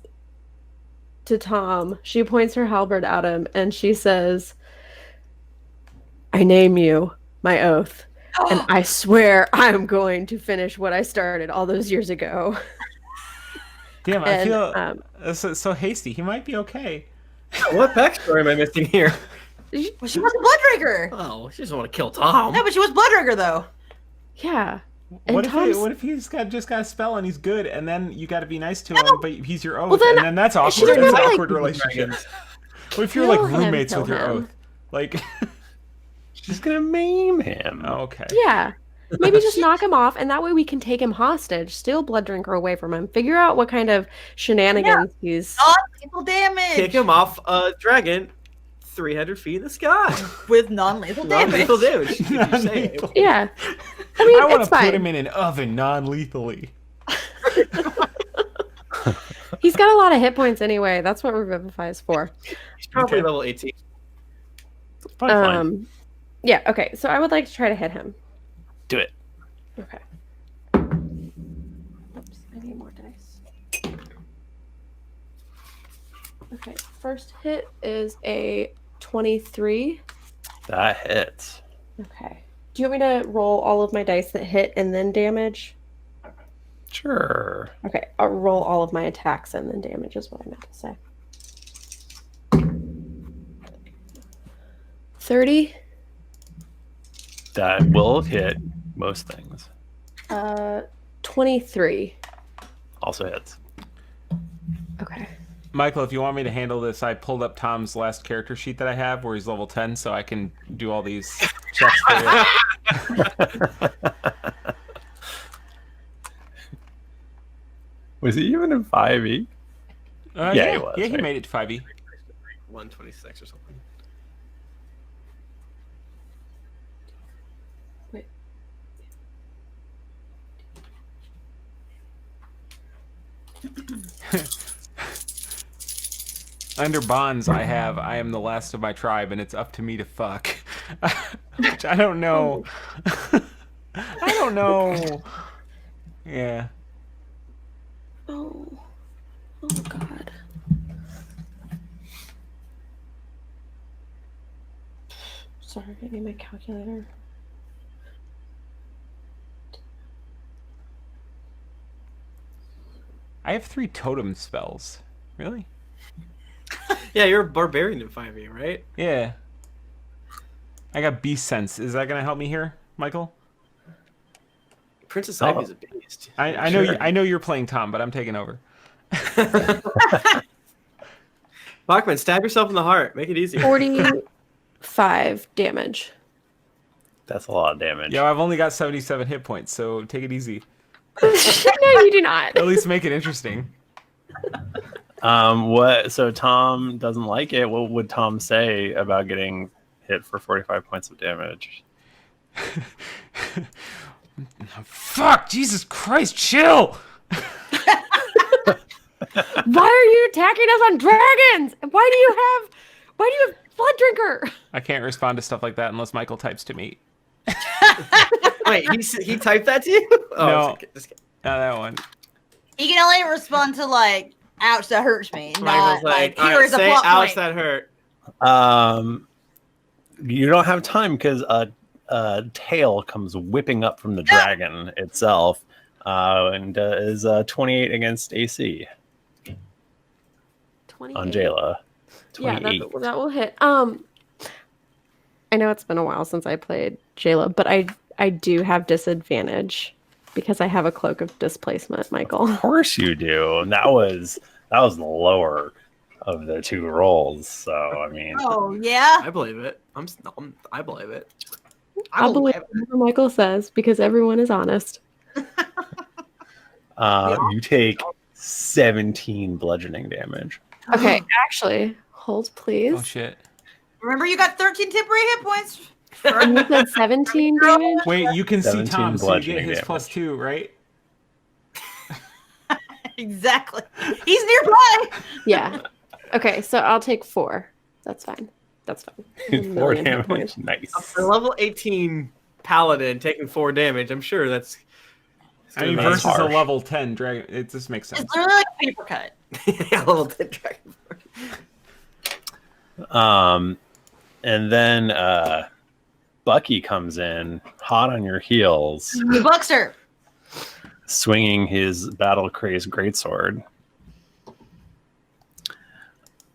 to Tom, she points her halberd at him and she says, I name you my oath, and I swear I'm going to finish what I started all those years ago.
Damn, I
And,
feel so hasty. He might be okay.
What backstory am I missing here?
Well, she was a blood drinker.
Oh, she doesn't want to kill Tom.
No, but she was blood drinker though.
Yeah. And
What
Tom's-
if he's just got a spell and he's good, and then you got to be nice to him, but he's your oath,
then
and then that's
she's
awkward. That's
gonna,
an
like,
awkward relationship. What if you're like
kill him,
roommates with your
kill him.
oath? Like,
She's gonna maim him.
oh, okay.
Yeah. Maybe just knock him off, and that way we can take him hostage, steal Blood Drinker away from him, figure out what kind of shenanigans he's.
Non-lethal damage.
Kick him off a dragon 300 feet in the sky.
With non-lethal damage.
Non-lethal damage. Keep you safe.
Non-lethal.
Yeah. I mean,
I want
it's
to put
fine.
him in an oven non-lethally.
He's got a lot of hit points anyway. That's what Revivify is for.
He's probably
Okay.
level 18.
Fine, fine.
Yeah, okay. So I would like to try to hit him.
Do it.
Okay. Oops, I need more dice. Okay, first hit is a 23.
That hits.
Okay. Do you want me to roll all of my dice that hit and then damage?
Sure.
Okay, I'll roll all of my attacks and then damage is what I meant to say. 30.
That will hit most things.
23.
Also hits.
Okay.
Michael, if you want me to handle this, I pulled up Tom's last character sheet that I have where he's level 10, so I can do all these checks for you.
Was he even in 5e?
Yeah,
he was.
Yeah, he
right?
made it to 5e.
126 or something.
Wait.
Under bonds, I am the last of my tribe, and it's up to me to fuck. Which I don't know. I don't know. Yeah.
Oh God. Sorry, I need my calculator.
I have 3 totem spells. Really?
Yeah, you're a barbarian in 5e, right?
Yeah. I got beast sense. Is that gonna help me here, Michael?
Princess Ivy's a beast.
I know you're playing Tom, but I'm taking over.
Bachmann, stab yourself in the heart. Make it easier.
45 damage.
That's a lot of damage.
Yo, I've only got 77 hit points, so take it easy.
No, you do not.
At least make it interesting.
What? So Tom doesn't like it. What would Tom say about getting hit for 45 points of damage?
Fuck! Jesus Christ! Chill.
Why are you attacking us on dragons? Why do you have Blood Drinker?
I can't respond to stuff like that unless Michael types to me.
Wait, he typed that to you? Oh,
No.
just kidding.
Not that one.
You can only respond to like, "Ouch, that hurts me."
Michael's
Not like,
all
"Here
right,
is a
say,
plot
ouch,
point."
that hurt.
You don't have time because a tail comes whipping up from the dragon itself, and is 28 against AC
28.
on Jayla. 28.
Yeah, that will hit. I know it's been a while since I played Jayla, but I do have disadvantage because I have a cloak of displacement, Michael.
Of course you do. And that was the lower of the 2 rolls. So I mean,
Oh yeah.
I believe it. I believe it.
I'll believe whatever Michael says because everyone is honest.
you take 17 bludgeoning damage.
Okay, actually, hold please.
Oh shit.
Remember, you got 13 temporary hit points.
You said 17 damage?
Wait, you can see
17
Tom, so you get
bludgeoning
his
damage.
+2, right?
Exactly. He's nearby.
Yeah. Okay, so I'll take 4. That's fine. That's fine.
4
1,000,000 hit points.
damage. Nice.
For level 18 paladin taking 4 damage, I'm sure that's.
I mean,
That's
versus a
harsh.
level 10 dragon, it just makes sense.
It's literally like a paper cut.
Yeah, level 10 dragon.
And then Bucky comes in, hot on your heels,
The Buckster.
swinging his battle crazed greatsword,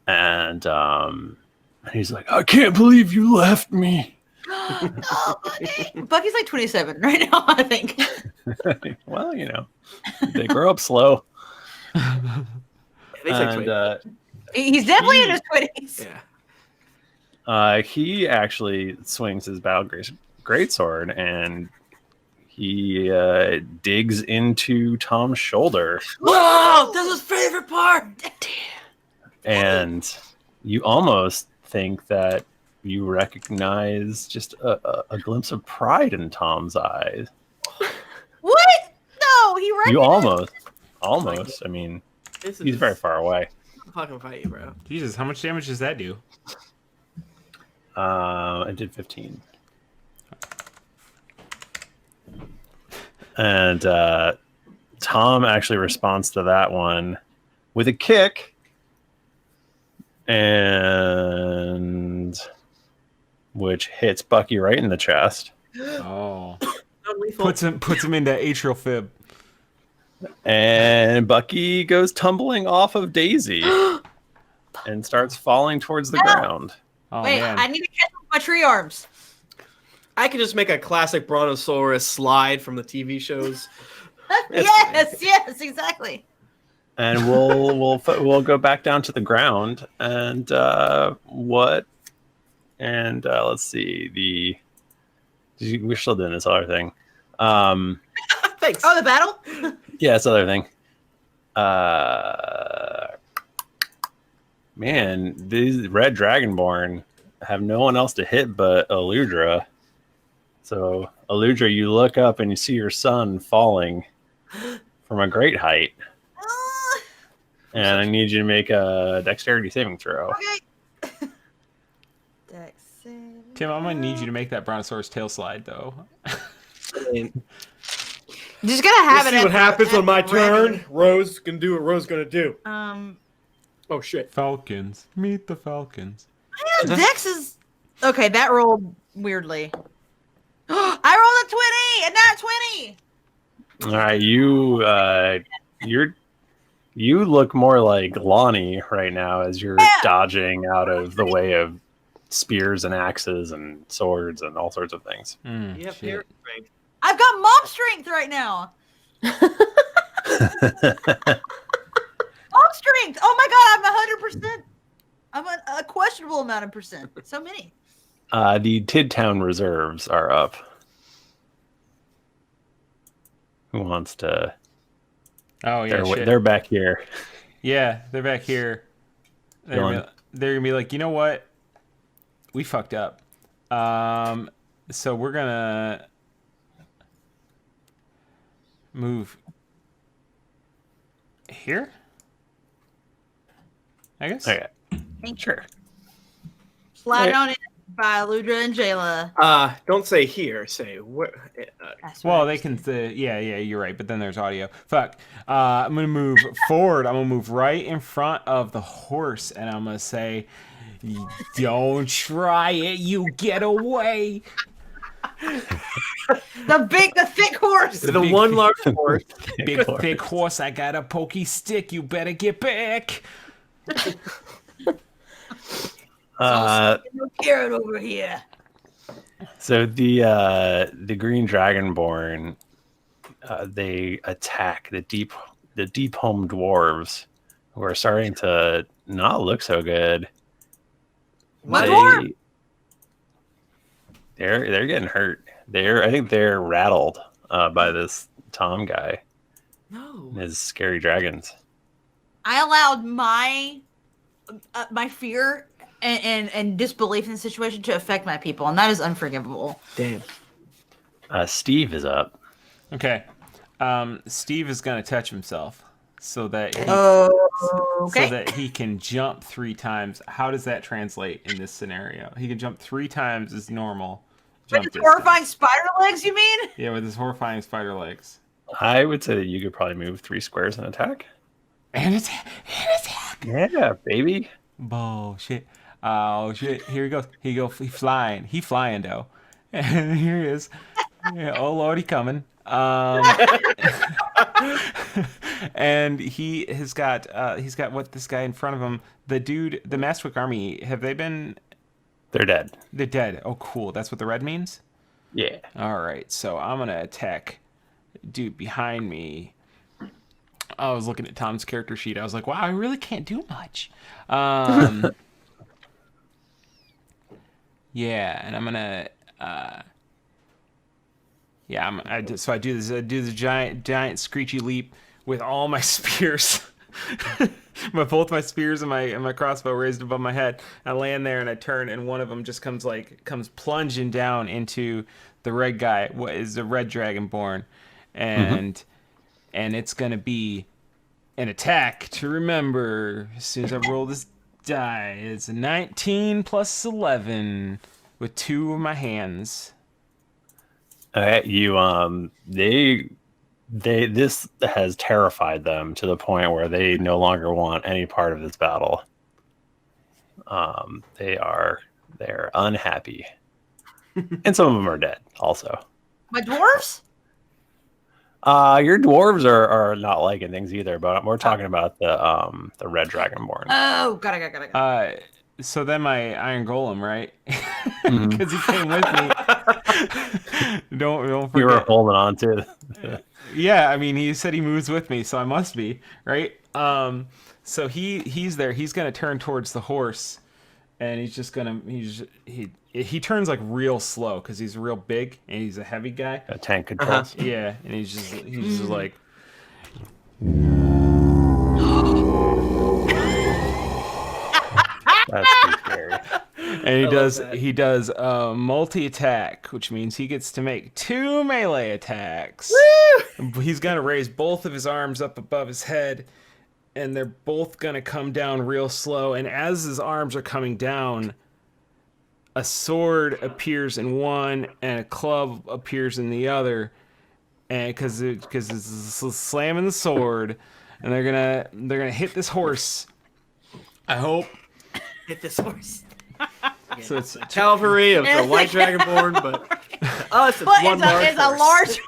and he's like, "I can't believe you left me."
Bucky's like 27 right now, I think.
Well, they grow up slow.
They take 20.
He's definitely in his 20s.
Yeah.
He actually swings his battle greatsword, and he digs into Tom's shoulder.
Whoa! That's his favorite part!
And you almost think that you recognize just a glimpse of pride in Tom's eyes.
What? No, he
You
recognized.
almost. I mean,
This
he's
is-
very far away.
I'm fucking fight you, bro.
Jesus, how much damage does that do?
I did 15. And Tom actually responds to that one with a kick and which hits Bucky right in the chest.
Oh,
Non-lethal.
puts him into atrial fib.
And Bucky goes tumbling off of Daisy and starts falling towards the ground.
Oh
Wait,
man,
I need to catch up with my tree arms.
I could just make a classic Brontosaurus slide from the TV shows.
Yes, exactly.
And we'll go back down to the ground and let's see we're still doing this other thing.
Thanks.
Oh, the battle?
Yeah, this other thing. Man, these Red Dragonborn have no one else to hit but Aludra. So, Aludra, you look up and you see your son falling from a great height. And I need you to make a dexterity saving throw.
Okay. Dex saving.
Tim, I'm gonna need you to make that Brontosaurus tail slide though.
Just gotta have
Let's
it.
see what happens on my
ready.
turn. Rose can do what Rose gonna do. Oh shit.
Falcons, meet the Falcons.
Yeah, Dex is okay. That rolled weirdly. I rolled a 20, and not 20.
All right, you look more like Lahni right now as you're dodging out of the way of spears and axes and swords and all sorts of things.
Yeah,
Shit.
I've got mom strength right now. Mom strength. Oh my god, I'm 100%. I'm a questionable amount of percent. So many.
The Tidtown reserves are up. Who wants to?
Oh yeah,
They're back here.
Yeah, they're back here. They're gonna be like, you know what? We fucked up. So we're gonna move here, I guess.
Okay.
Sure. Slide on in by Aludra and Jayla.
Don't say here. Say where.
That's
Well,
right.
they can say, yeah, you're right. But then there's audio. Fuck. I'm gonna move forward. I'm gonna move right in front of the horse, and I'm gonna say, "Don't try it. You get away."
the thick horse.
The one large horse.
Big thick horse. I got a pokey stick. You better get back.
No carrot over here.
So the Green Dragonborn, they attack the Deephome dwarves, who are starting to not look so good.
My dwarf.
They're getting hurt. I think they're rattled by this Tom guy.
No.
And his scary dragons.
I allowed my fear and disbelief in the situation to affect my people, and that is unforgivable.
Damn.
Steve is up.
Okay. Steve is gonna touch himself so that he,
okay.
so that he can jump 3 times. How does that translate in this scenario? He can jump 3 times as normal.
With his horrifying spider legs, you mean?
Yeah, with his horrifying spider legs.
I would say that you could probably move 3 squares and attack.
And attack.
Yeah, baby.
Bullshit. Oh shit! Here he goes. He flying. He flying though. And here he is. Yeah, oh lord, he coming. And he has got what this guy in front of him. The dude, the Mastwick army. Have they been?
They're dead.
They're dead. Oh cool. That's what the red means.
Yeah.
All right. So I'm gonna attack dude behind me. I was looking at Tom's character sheet. I was like, wow, I really can't do much. Yeah, and I'm gonna, so I do this. I do the giant screechy leap with all my spears, both my spears and my crossbow raised above my head. I land there and I turn, and one of them just comes plunging down into the red guy. What is the red dragonborn, and it's gonna be an attack to remember. As soon as I roll this die, it's a 19 plus 11 with 2 of my hands.
This has terrified them to the point where they no longer want any part of this battle. They're unhappy, and some of them are dead also.
My dwarves?
Your dwarves are not liking things either, but we're talking about the red dragonborn.
Oh, got it.
So then my iron golem, right? Because he came with me. Don't forget.
You were holding on to it.
Yeah, I mean, he said he moves with me, so I must be, right? So he's there. He's gonna turn towards the horse, and he turns like real slow because he's real big and he's a heavy guy.
A tank controls.
Yeah, and he's just like.
That's too scary.
And he does multi attack, which means he gets to make 2 melee attacks. Woo! He's gonna raise both of his arms up above his head, and they're both gonna come down real slow. And as his arms are coming down, a sword appears in one, and a club appears in the other, and because it's slamming the sword, and they're gonna hit this horse. I hope.
Hit this horse.
So it's cavalry of the white dragonborn, but us it's
But
one
it's a large,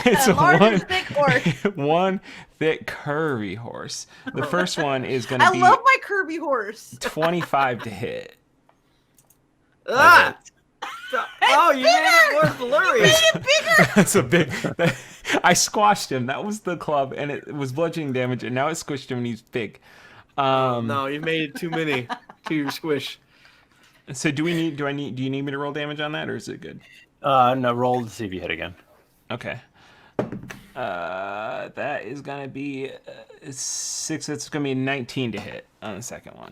It's
a large
one-
and thick horse.
One thick curvy horse. The first one is gonna
I
be
love my Kirby horse.
25 to hit.
Ah! Oh, you made it more blurry.
That's a big. I squashed him. That was the club, and it was bludgeoning damage, and now it squished him, and he's big.
No, you made too many to your squish.
So do you need me to roll damage on that, or is it good?
No, roll to see if you hit again.
Okay. That is gonna be 6. It's gonna be 19 to hit on the second one.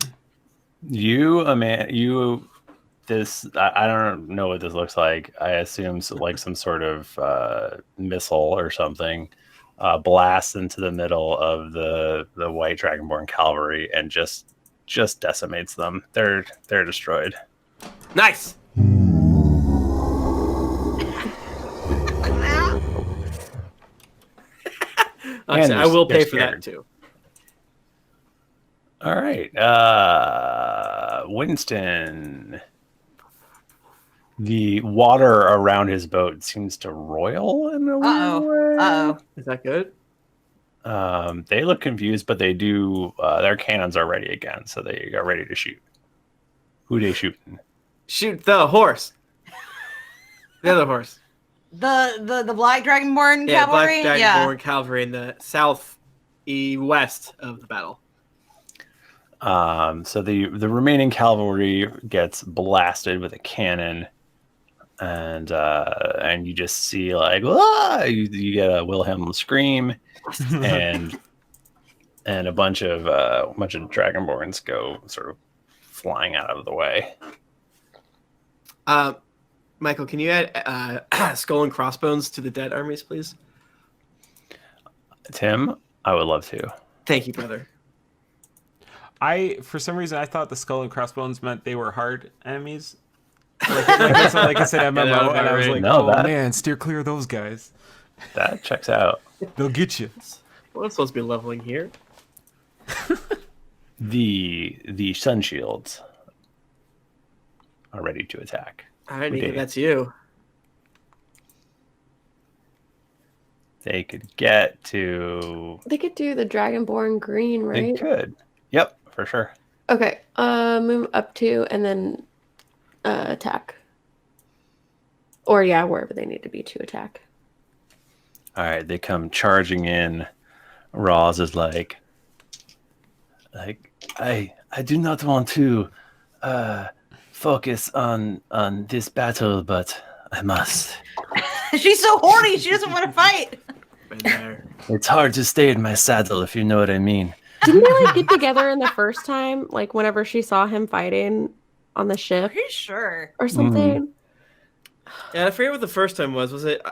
I don't know what this looks like. I assume like some sort of missile or something blasts into the middle of the white dragonborn cavalry and just decimates them. They're destroyed.
Nice. Actually, I will pay for that too.
All right, Winston. The water around his boat seems to roil in a weird way.
Uh-oh.
Is that good?
They look confused, but they do. Their cannons are ready again, so they are ready to shoot. Who they shooting?
Shoot the horse. The other horse.
The black dragonborn
Yeah,
cavalry.
black dragonborn cavalry in the south-west of the battle.
So the remaining cavalry gets blasted with a cannon, and you just see like you get a Wilhelm scream, and a bunch of dragonborns go sort of flying out of the way.
Michael, can you add skull and crossbones to the dead armies, please?
Tim, I would love to.
Thank you, brother.
For some reason, I thought the skull and crossbones meant they were hard enemies. Like I said, MMO, and I was like, man, steer clear of those guys.
That checks out.
They'll get you.
Well, it's supposed to be leveling here.
The sun shields are ready to attack.
All right, Nika, that's you.
They could get to.
They could do the dragonborn green, right?
They could. Yep, for sure.
Okay. Move up to and then attack. Or yeah, wherever they need to be to attack.
All right, they come charging in. Roz is like I do not want to focus on this battle, but I must.
She's so horny. She doesn't want to fight.
Been there.
It's hard to stay in my saddle, if you know what I mean.
Didn't they like get together in the first time? Like whenever she saw him fighting on the ship
Pretty sure.
or something?
Yeah, I forget what the first time was. Was it?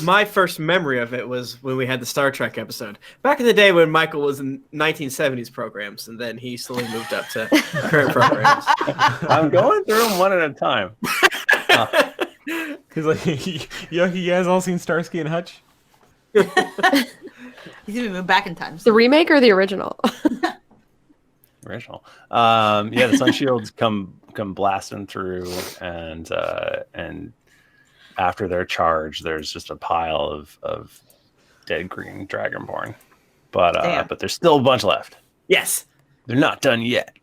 My first memory of it was when we had the Star Trek episode. Back in the day when Michael was in 1970s programs, and then he slowly moved up to current programs.
I'm going through them one at a time.
He's like, you guys all seen Starsky and Hutch?
He's gonna move back in time.
The remake or the original?
Original. Yeah, the sun shields come blasting through, and after their charge, there's just a pile of dead green dragonborn. But there's still a bunch left.
Yes.
They're not done yet.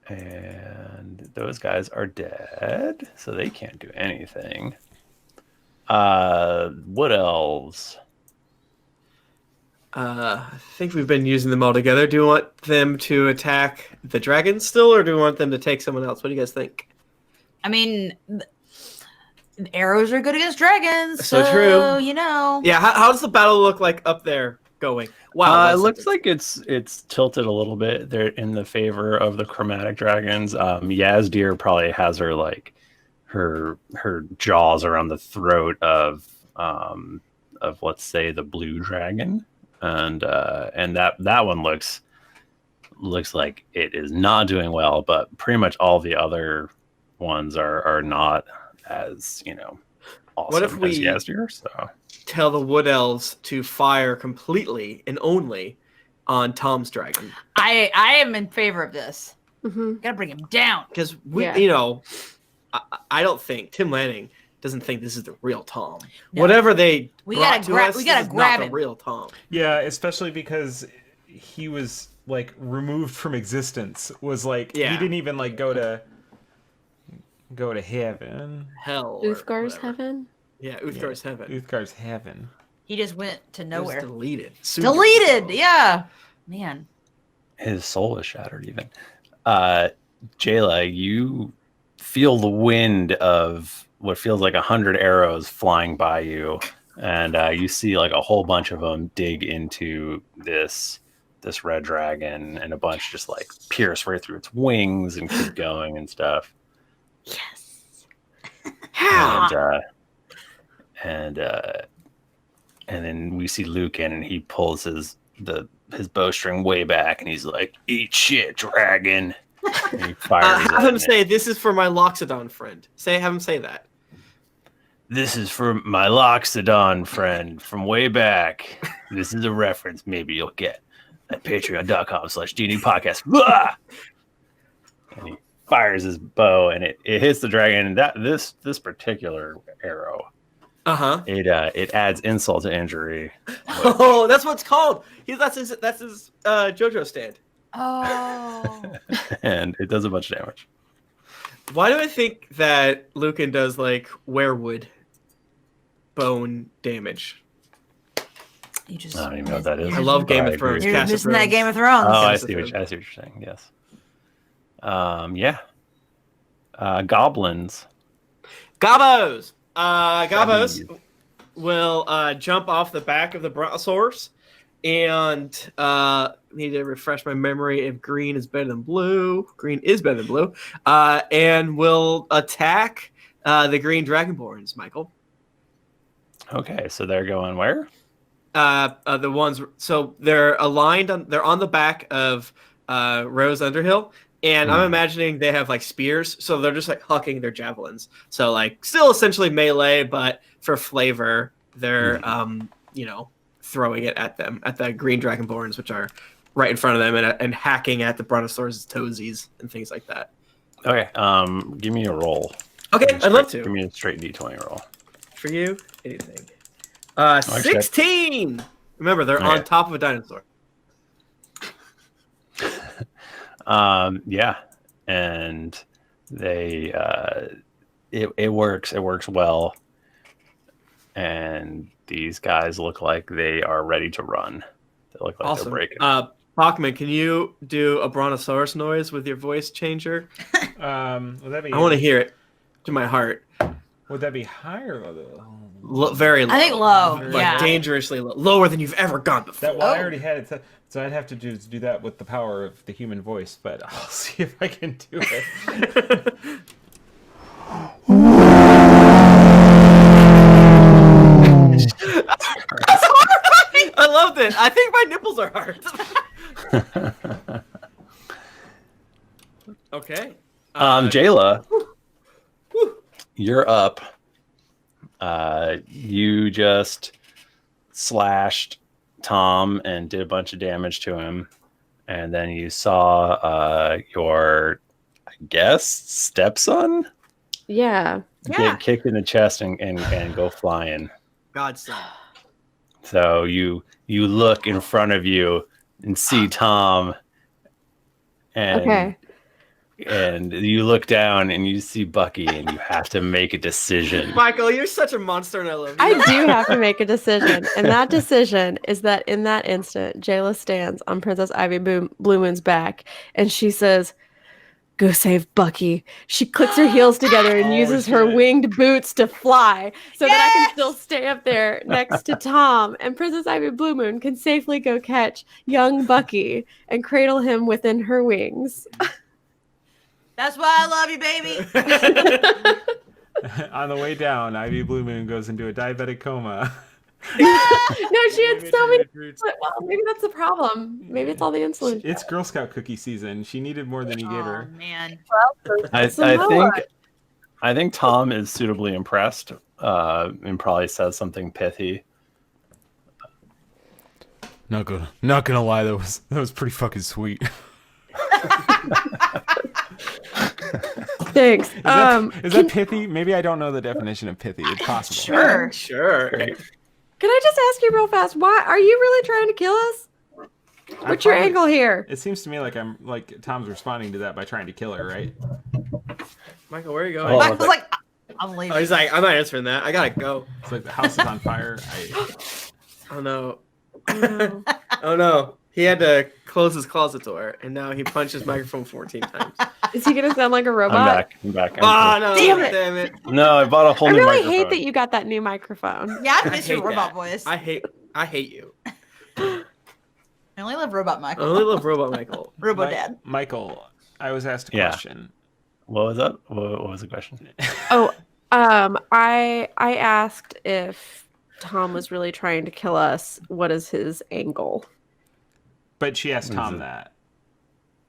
And those guys are dead, so they can't do anything. Wood elves.
I think we've been using them all together. Do you want them to attack the dragons still, or do you want them to take someone else? What do you guys think?
I mean, arrows are good against dragons.
So true.
You know.
Yeah. How does the battle look like up there going? Wow.
It looks like it's tilted a little bit. They're in the favor of the chromatic dragons. Yazdir probably has her like her jaws around the throat of let's say the blue dragon, and that one looks like it is not doing well. But pretty much all the other ones are not as awesome.
What if we
as Yazdir? So
tell the wood elves to fire completely and only on Tom's dragon?
I am in favor of this. Gotta bring him down
Because I don't think Tim Lanning doesn't think this is the real Tom.
No.
Whatever they
We
brought
gotta
to
grab.
us,
We
this
gotta
is
grab
not
him.
the real Tom.
Yeah, especially because he was like removed from existence. Was like he didn't even like go to heaven.
Hell. or
Uthgar's
whatever.
heaven.
Yeah, Uthgar's heaven.
Uthgar's heaven.
He just went to
It was
nowhere.
deleted.
Deleted. Yeah. Man.
his soul is shattered. Even Jayla, you feel the wind of what feels like 100 arrows flying by you, and you see like a whole bunch of them dig into this red dragon, and a bunch just like pierce right through its wings and keep going and stuff.
Yes.
And then we see Lucan, and he pulls his bowstring way back, and he's like, "Eat shit, dragon!" And he fires.
Have him say, "This is for my Loxodon friend." Have him say that.
"This is for my Loxodon friend from way back. This is a reference maybe you'll get at patreon.com/D&D podcast." And he fires his bow, and it hits the dragon. And this particular arrow, it adds insult to injury.
Oh, that's what it's called. That's his JoJo stand.
Oh.
And it does a bunch of damage.
Why do I think that Lucan does like werewood bone damage?
You just.
I don't even know what that is.
I love Game
but
of
I agree.
Thrones.
You're
Cast of
missing that
Thrones.
Game of Thrones.
Oh, I
Cast of
see what
Thrones.
you're saying. Yes. Yeah. Goblins.
Gobos. Gobos will jump off the back of the Brontosaurus, and need to refresh my memory if green is better than blue. Green is better than blue, and will attack the green dragonborns. Michael.
Okay, so they're going where?
The ones. So they're aligned. They're on the back of Rose Underhill. And I'm imagining they have like spears, so they're just like hucking their javelins. So like still essentially melee, but for flavor, they're throwing it at them, at the green dragonborns, which are right in front of them, and hacking at the brontosaurus' toesies and things like that.
Okay, give me a roll.
Okay, I'd love to.
Give me a straight D20 roll.
For you, anything. 16. Remember, they're on top of a dinosaur.
Yeah, and they it works well, and these guys look like they are ready to run. They look like
Awesome.
they're breaking.
Bachmann, can you do a brontosaurus noise with your voice changer?
Would that be?
I want to hear it to my heart.
Would that be higher or low?
Very low.
I think low.
Like
Yeah.
dangerously low. Lower than you've ever gone before.
I already had it. So I'd have to do that with the power of the human voice, but I'll see if I can do it.
I loved it. I think my nipples are hard. Okay.
Jayla, you're up. You just slashed Tom and did a bunch of damage to him. And then you saw your, I guess, stepson
Yeah.
get kicked in the chest and go flying.
Godson.
So you look in front of you and see Tom, and you look down and you see Bucky, and you have to make a decision.
Michael, you're such a monster, and I love you.
I do have to make a decision, and that decision is that in that instant, Jayla stands on Princess Ivy Blue Moon's back, and she says, "Go save Bucky." She clicks her heels together and uses her winged boots to fly so that I can still stay up there next to Tom, and Princess Ivy Blue Moon can safely go catch young Bucky and cradle him within her wings.
That's why I love you, baby.
On the way down, Ivy Blue Moon goes into a diabetic coma.
No, she had so many. Well, maybe that's the problem. Maybe it's all the insulin.
It's Girl Scout cookie season. She needed more than you gave her.
Oh man.
I think Tom is suitably impressed and probably says something pithy.
Not gonna lie, that was pretty fucking sweet.
Thanks.
Is that pithy? Maybe I don't know the definition of pithy. It's possible.
Sure.
Can I just ask you real fast? Why are you really trying to kill us? What's your angle here?
It seems to me like Tom's responding to that by trying to kill her, right?
Michael, where are you going?
Oh,
Michael's like, I'm leaving.
Oh, he's like, I'm not answering that. I gotta go.
It's like the house is on fire.
Oh no.
No.
Oh no. He had to close his closet door, and now he punched his microphone 14 times.
Is he gonna sound like a robot?
I'm back.
Oh no!
Damn it.
No, I bought a whole
I
new
really
microphone.
hate that you got that new microphone.
Yeah, I
I
miss your
hate
robot
that.
voice.
I hate you.
I only love Robot
I
Michael.
only love Robot Michael.
Robo Dad.
Michael, I was asked a
Yeah.
question.
What was that? What was the question?
Oh, I asked if Tom was really trying to kill us. What is his angle?
But she asked
What is
Tom
it?
that.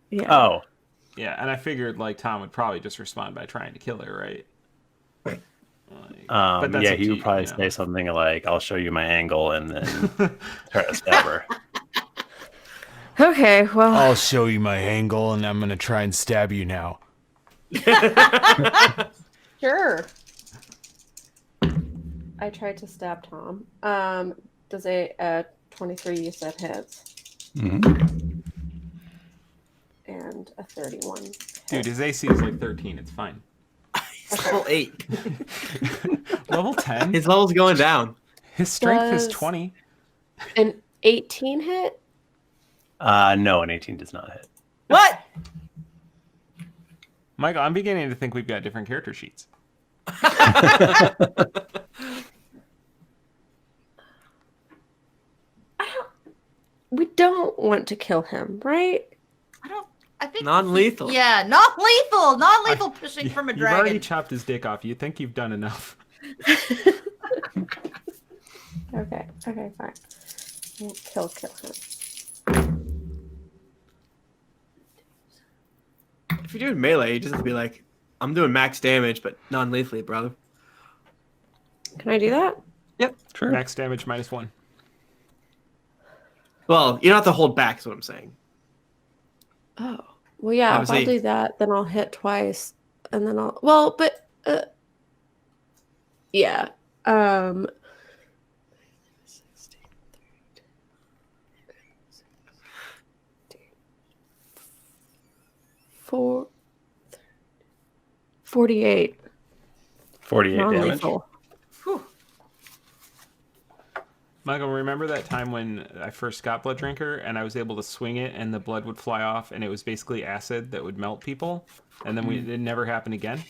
Yeah.
Oh,
Yeah, and I figured like Tom would probably just respond by trying to kill her, right? But that's
yeah,
up
he
to
would
you,
probably
you know.
say something like, "I'll show you my angle," and then try to stab her.
Okay. Well.
I'll show you my angle, and I'm gonna try and stab you now.
Sure. I tried to stab Tom. Does a 23 you said hits
Mm-hmm.
and a 31.
Dude, his AC is like 13. It's fine.
He's level 8.
Level 10?
His level's going down.
His strength is
Does-
20.
An 18 hit?
No, an 18 does not hit.
What?
Michael, I'm beginning to think we've got different character sheets.
We don't want to kill him, right?
I think
Non-lethal.
Yeah, non-lethal. Non-lethal pushing from a
You've already
dragon.
chopped his dick off. You think you've done enough.
Okay, fine. We'll kill him.
If you're doing melee, you just have to be like, I'm doing max damage, but non-lethally, brother.
Can I do that?
Sure.
Max damage -1.
Well, you don't have to hold back, is what I'm saying.
Oh. Well, yeah, if
Obviously-
I'll do that, then I'll hit twice, and then I'll... Well, but... yeah. 48.
48 damage.
Non-lethal.
Michael, remember that time when I first got Blood Drinker and I was able to swing it and the blood would fly off and it was basically acid that would melt people? And then it never happened again?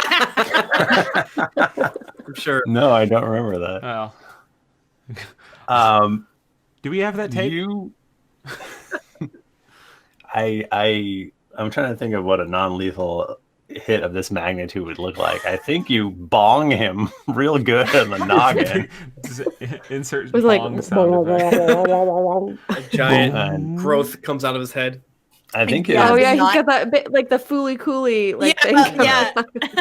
I'm sure.
No, I don't remember that.
Well, do we have that tape?
I'm trying to think of what a non-lethal hit of this magnitude would look like. I think you bong him real good on the noggin.
Insert
It was like...
bong sound effect.
A giant
And
growth comes out of his head.
I think
Yeah,
Oh
it's
yeah,
not-
he's got that bit, like the fooly cooly like
Yeah,
thing.
yeah.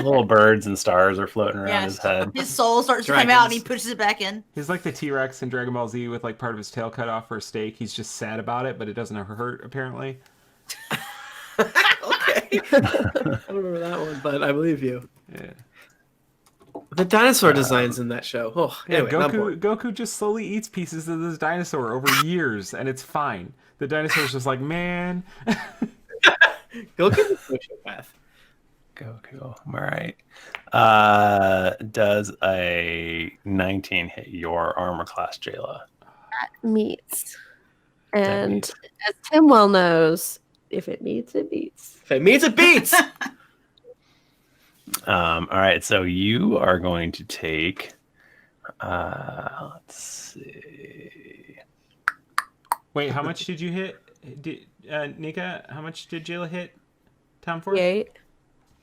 little birds and stars are floating around
Yeah.
his head.
His soul starts to come out and he
Dragons.
pushes it back in.
He's like the T-Rex in Dragon Ball Z with like part of his tail cut off for a steak. He's just sad about it, but it doesn't hurt apparently.
Okay. I don't remember that one, but I believe you.
Yeah.
The dinosaur designs in that show. Oh,
Yeah,
anyway, not boring.
Goku just slowly eats pieces of this dinosaur over years, and it's fine. The dinosaur's just like, man.
Goku's a sociopath.
Goku. All right. Does a 19 hit your armor class, Jayla?
Meets. And as Tim well knows, if it meets, it beats.
If it means it beats.
All right, so you are going to take. Let's see.
Wait, how much did you hit? Nika, how much did Jayla hit Tom for?
D8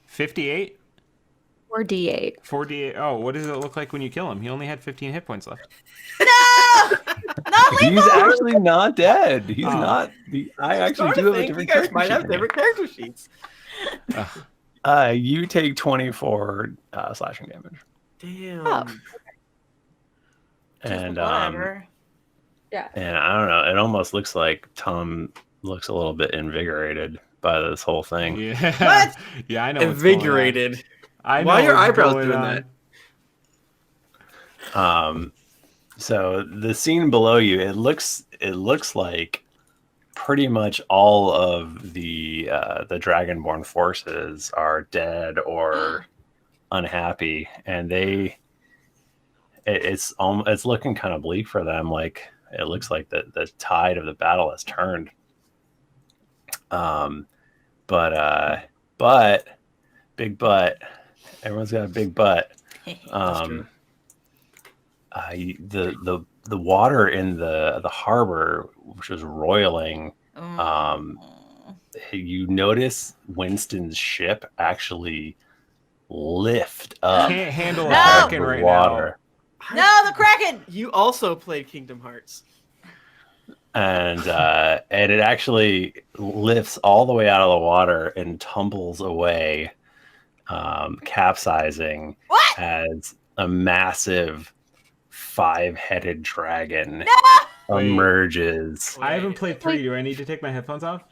58?
or D8.
48. Oh, what does it look like when you kill him? He only had 15 hit points left.
No! Not
He's
lethal!
actually not dead. He's
Oh.
not. I actually
Starting
do
to
have a
think
different
you guys
character
might have
sheet.
different character sheets.
You take 24 slashing damage,
Damn.
Oh.
and
Whatever.
and I don't know. It almost looks like Tom looks a little bit invigorated by this whole thing.
Yeah.
What?
Yeah, I know. what's going on.
Invigorated.
I know
Why are your
what's
eyebrows
going
doing
on.
that?
So the scene below you, it looks like pretty much all of the Dragonborn forces are dead or unhappy, and it's looking kind of bleak for them. Like it looks like the tide of the battle has turned. But big butt. Everyone's got a big butt.
true.
The water in the harbor, which was roiling, you notice Winston's ship actually lift up
Can't handle a
No!
out of
Kraken
the
right
water,
No, the Kraken!
You also played Kingdom Hearts.
and it actually lifts all the way out of the water and tumbles away, capsizing
What?
as a massive 5-headed dragon
Wait.
emerges.
now. I haven't played 3. Do I need to take my headphones off?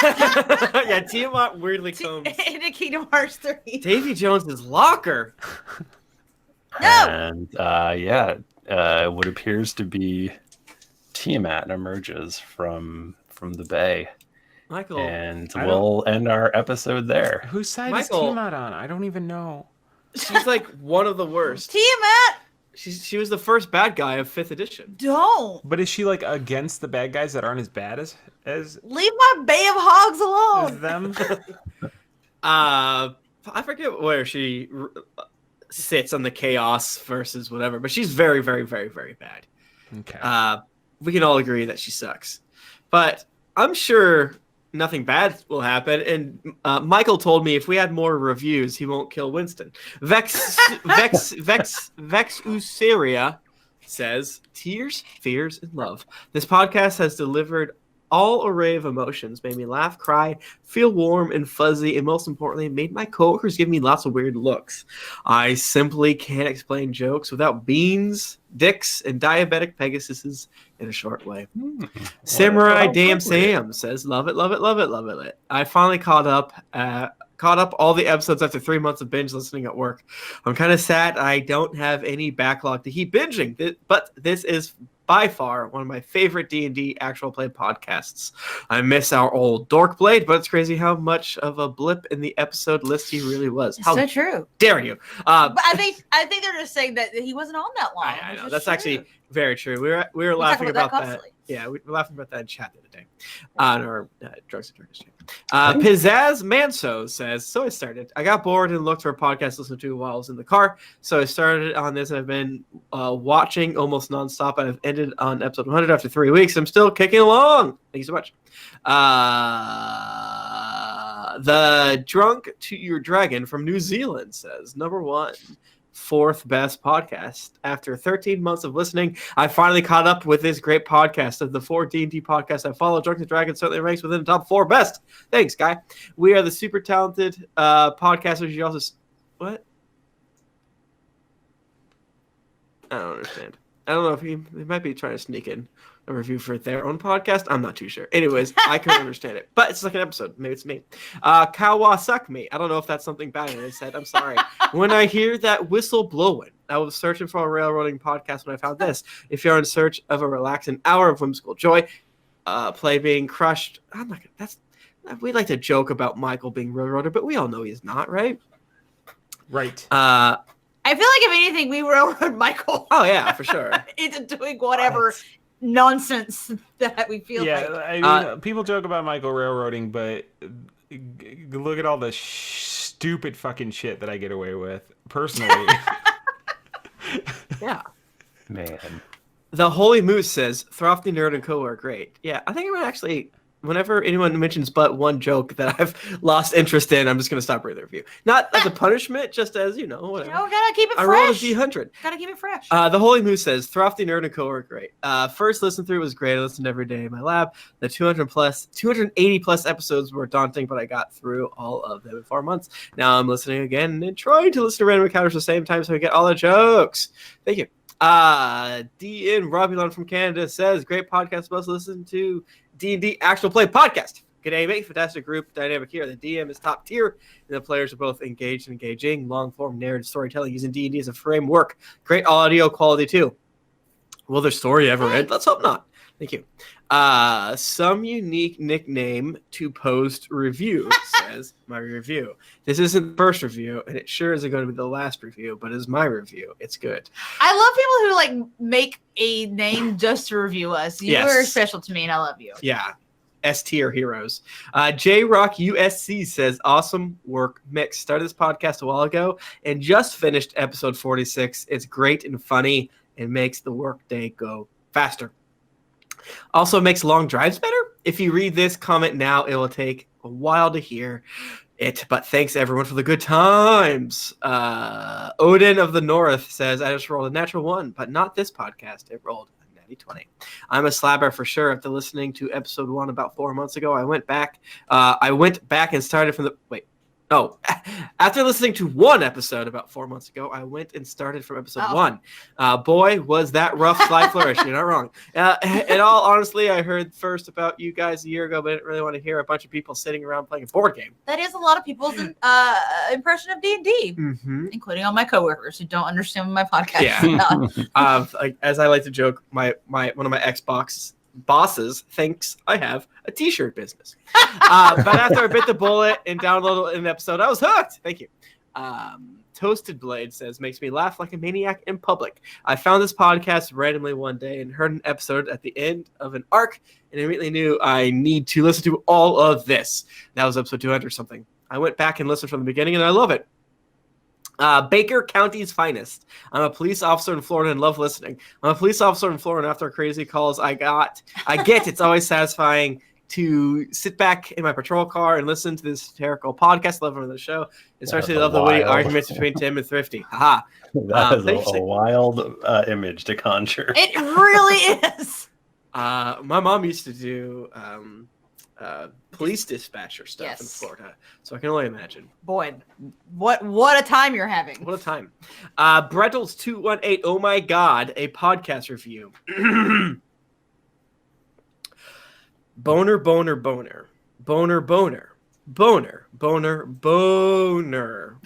Yeah, Tiamat weirdly comes.
Into Kingdom Hearts 3.
Davy Jones's locker.
No!
And what appears to be Tiamat emerges from the bay,
Michael.
and
I
we'll end our episode there.
Whose side
Michael.
is Tiamat on? I don't even know.
She's like one of the worst.
Tiamat!
She was the first bad guy of 5th edition.
Don't!
But is she like against the bad guys that aren't as bad as
Leave my Bay of Hogs alone!
them?
I forget where she sits on the chaos versus whatever, but she's very, very, very, very bad.
Okay.
We can all agree that she sucks, but I'm sure nothing bad will happen. And Michael told me if we had more reviews, he won't kill Winston. Vex Useria says, "Tears, fears, and love. This podcast has delivered all array of emotions, made me laugh, cry, feel warm and fuzzy, and most importantly, made my coworkers give me lots of weird looks. I simply can't explain jokes without beans, dicks, and diabetic Pegasuses in a short way." Samurai Damn Sam says, "Love it, love it, love it, love it." I finally caught up all the episodes after 3 months of binge listening at work. I'm kind of sad I don't have any backlog to keep binging, but this is by far one of my favorite D&D actual play podcasts. I miss our old Dorkblade, but it's crazy how much of a blip in the episode list he really was. How
So true.
dare you?
But I think they're just saying that he wasn't on that long.
I
which
know
is
that's
true.
actually very true. We were
We talk
laughing about that.
constantly.
Yeah, we were laughing about that in chat the other day on our Drugs and Dragons chat. Pizzazz Manso says, "So I started. I got bored and looked for a podcast to listen to while I was in the car. So I started on this. I've been watching almost nonstop. I've ended on episode 100 after 3 weeks. I'm still kicking along. Thank you so much." The Drunk to Your Dragon from New Zealand says, "Number 1. fourth best podcast. After 13 months of listening, I finally caught up with this great podcast. Of the 4 D&D podcasts I follow, Drunks and Dragons certainly ranks within the top 4 best. Thanks, Guy. We are the super talented podcasters. You also... What? I don't understand. I don't know if he might be trying to sneak in a review for their own podcast. I'm not too sure. Anyways, I couldn't understand it. But it's like an episode. Maybe it's me. Kawasaki. I don't know if that's something bad I said. I'm sorry. When I hear that whistle blowing, I was searching for a railroading podcast when I found this. If you're in search of a relaxing hour of whimsical joy, play being crushed. I'm not gonna, we like to joke about Michael being railroaded, but we all know he's not, right?
Right.
I feel like if anything, we railroad Michael.
Oh yeah, for sure.
Into doing whatever nonsense that we feel like.
I mean, people joke about Michael railroading, but look at all the stupid fucking shit that I get away with personally.
Yeah.
Man.
The Holy Moose says, Throfty Nerd and Co are great. Yeah, I think I'm gonna actually, whenever anyone mentions but one joke that I've lost interest in, I'm just going to stop reading the review. Not as a punishment, just as, whatever.
Gotta keep it fresh.
I rolled a D100.
Gotta keep it fresh.
The Holy Moose says, Throfty Nerd and Co are great. First listen through was great. I listened every day in my lab. The 280 plus episodes were daunting, but I got through all of them in 4 months. Now I'm listening again and trying to listen to random encounters at the same time so I get all the jokes. Thank you. DN Robulon from Canada says, great podcast. Must listen to D&D Actual Play Podcast. G'day, mate. Fantastic group dynamic here. The DM is top tier, and the players are both engaged and engaging. Long-form narrative storytelling using D&D as a framework. Great audio quality, too. Will their story ever end? Let's hope not. Thank you. Some unique nickname to post review, says my review. This isn't the first review, and it sure isn't going to be the last review, but it's my review. It's good.
I love people who make a name just to review us. You
Yes.
are special to me, and I love you.
Yeah. S-tier heroes. J-Rock USC says, awesome work mix. Started this podcast a while ago and just finished episode 46. It's great and funny and makes the workday go faster. Also makes long drives better. If you read this comment now, it will take a while to hear it, but thanks everyone for the good times. Odin of the North says, I just rolled a natural 1, but not this podcast. It rolled a natty 20. I'm a slabber for sure. After listening to episode 1 about 4 months ago, I went back and started from the after listening to one episode about 4 months ago, I went and started from episode 1. Boy, was that rough slide flourish. You're not wrong. In all honesty, I heard first about you guys a year ago, but I didn't really want to hear a bunch of people sitting around playing a board game.
That is a lot of people's impression of D&D, including all my coworkers who don't understand what my podcast is about.
As I like to joke, one of my Xbox bosses thinks I have a t-shirt business. But after I bit the bullet and downloaded an episode, I was hooked. Thank you. Toasted Blade says, makes me laugh like a maniac in public. I found this podcast randomly one day and heard an episode at the end of an arc and immediately knew I need to listen to all of this. That was episode 200 or something. I went back and listened from the beginning and I love it. Baker County's finest. I'm a police officer in Florida and love listening. I'm a police officer in Florida, and after crazy calls I get it's always satisfying to sit back in my patrol car and listen to this hysterical podcast. Love the show. Especially love the witty arguments between Tim and Thrifty. Haha.
That is a wild image to conjure.
It really is.
My mom used to do police dispatcher stuff in Florida, so I can only imagine.
Boy, what a time you're having.
What a time. Brettles 218, oh my god, a podcast review. Boner, boner, boner. Boner, boner. Boner, boner, boner.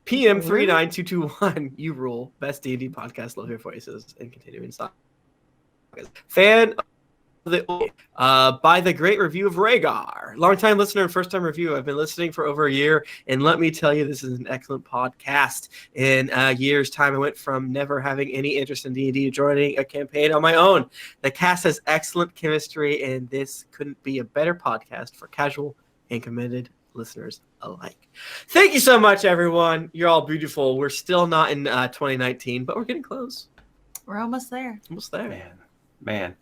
PM 39221, you rule. Best D&D podcast, love your voices, and continuing stock. Fan by the great review of Rhaegar. Long-time listener and first-time review. I've been listening for over a year, and let me tell you, this is an excellent podcast. In a year's time, I went from never having any interest in D&D to joining a campaign on my own. The cast has excellent chemistry, and this couldn't be a better podcast for casual and committed listeners alike. Thank you so much, everyone. You're all beautiful. We're still not in 2019, but we're getting close.
We're almost there.
Almost there.
Man.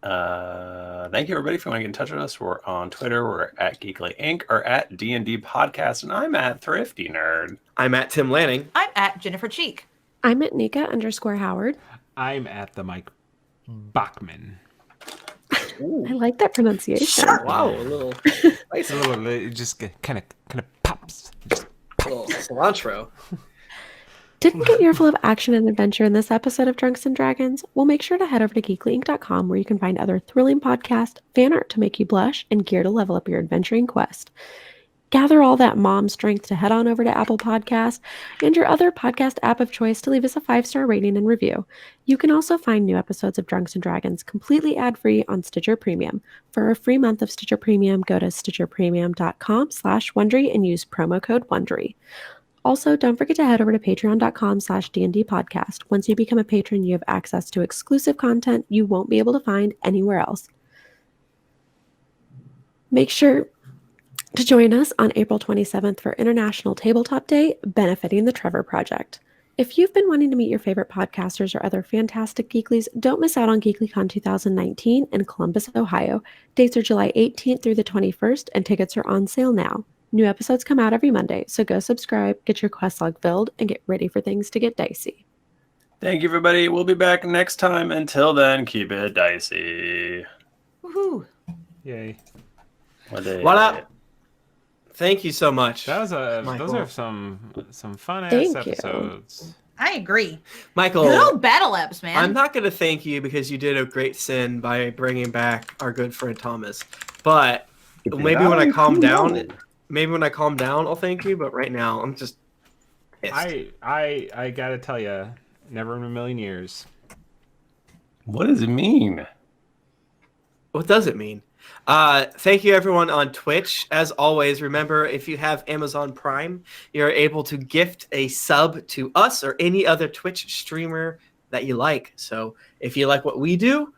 Thank you, everybody. If you want to get in touch with us, we're on Twitter. We're at GeeklyInc or at D&D Podcast, and I'm at Thrifty Nerd.
I'm at Tim Lanning.
I'm at Jennifer Cheek.
I'm at Nika_Howard.
I'm at the Mike Bachmann.
I like that pronunciation.
Wow, a little spicy.
It just kind of pops. Just
A little cilantro.
Didn't get your full of action and adventure in this episode of Drunks and Dragons? Well, make sure to head over to GeeklyInc.com where you can find other thrilling podcast, fan art to make you blush, and gear to level up your adventuring quest. Gather all that mom strength to head on over to Apple Podcasts and your other podcast app of choice to leave us a 5-star rating and review. You can also find new episodes of Drunks and Dragons completely ad-free on Stitcher Premium. For a free month of Stitcher Premium, go to stitcherpremium.com/Wondery and use promo code Wondery. Also, don't forget to head over to patreon.com/D&D podcast. Once you become a patron, you have access to exclusive content you won't be able to find anywhere else. Make sure to join us on April 27th for International Tabletop Day, benefiting the Trevor Project. If you've been wanting to meet your favorite podcasters or other fantastic geeklies, don't miss out on GeeklyCon 2019 in Columbus, Ohio. Dates are July 18th through the 21st, and tickets are on sale now. New episodes come out every Monday, so go subscribe, get your quest log filled, and get ready for things to get dicey.
Thank you, everybody. We'll be back next time. Until then, keep it dicey.
Woohoo!
yay.
What up? Thank you so much.
That was
Michael.
those are some fun ass
Thank you.
episodes.
I agree.
Michael,
Good old battle apps, man.
I'm not going to thank you because you did a great sin by bringing back our good friend Thomas. But maybe when I calm down, I'll thank you. But right now, I'm just pissed.
I gotta tell you, never in a million years.
What does it mean?
What does it mean? Thank you, everyone on Twitch. As always, remember, if you have Amazon Prime, you're able to gift a sub to us or any other Twitch streamer that you like. So if you like what we do,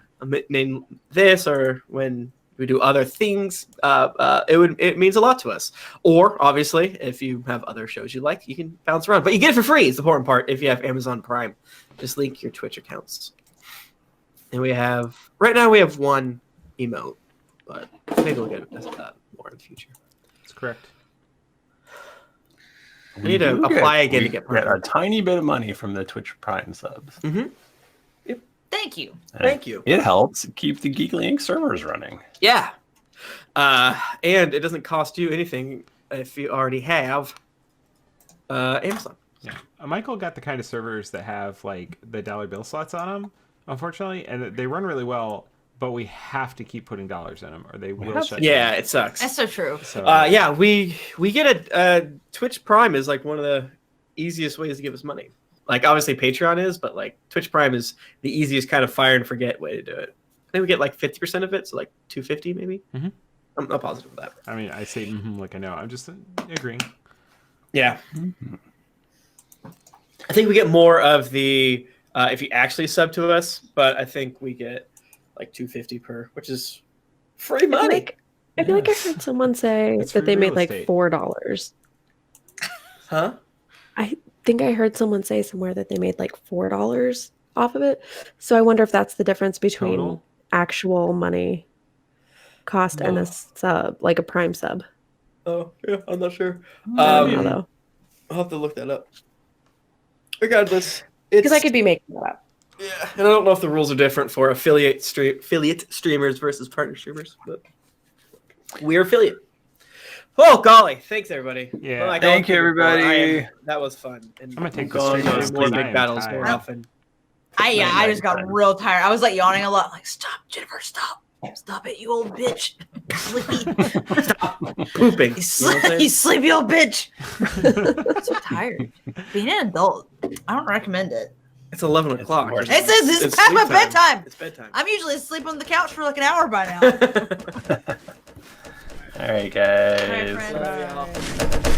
name this, or when we do other things, it means a lot to us. Or, obviously, if you have other shows you like, you can bounce around. But you get it for free, is the important part, if you have Amazon Prime. Just link your Twitch accounts. And right now we have one emote. But maybe we'll get that more in the future.
That's correct.
I need to apply again to get
a tiny bit of money from the Twitch Prime subs.
Mm-hmm.
Thank you.
Thank you.
It helps keep the GeeklyInc servers running.
Yeah. And it doesn't cost you anything if you already have Amazon.
Yeah. Michael got the kind of servers that have like the dollar bill slots on them, unfortunately, and they run really well. But we have to keep putting dollars in them, or they will shut down.
Yeah, it sucks.
That's so true.
So,
yeah, we get a Twitch Prime is like one of the easiest ways to give us money. Like obviously Patreon is, but like Twitch Prime is the easiest kind of fire and forget way to do it. I think we get like 50% of it, so like $250 maybe.
Mm-hmm.
I'm not positive of that.
I mean, I say like I know. I'm just agreeing.
Yeah. Mm-hmm. I think we get more of the if you actually sub to us, but I think we get like $250 per, which is free money.
I feel like I heard someone say that they made like $4.
Huh?
I think I heard someone say somewhere that they made like $4 off of it. So I wonder if that's the difference between
Total?
Actual money cost and a sub, like a Prime sub.
Oh, yeah, I'm not sure.
I don't know though.
I'll have to look that up. Regardless,
Because I could be making that up.
Yeah, and I don't know if the rules are different for affiliate streamers versus partner streamers, but we're affiliate. Oh, golly. Thanks, everybody.
Yeah.
Well,
Thank you, everybody.
That was fun. And
I'm gonna take
we'll
this
go on
straight
more
up.
big
I'm
battles
tired.
more often.
I just got real tired. I was like yawning a lot. Like, stop, Jennifer, stop. Stop it, you old bitch. Sleep.
Stop pooping.
You sleepy old bitch. I'm so tired. Being an adult, I don't recommend it.
It's 11 o'clock.
It says it's past my
sleep time.
bedtime.
It's bedtime.
I'm usually asleep on the couch for like an hour by now.
All right, guys.
All right, friends.
Bye.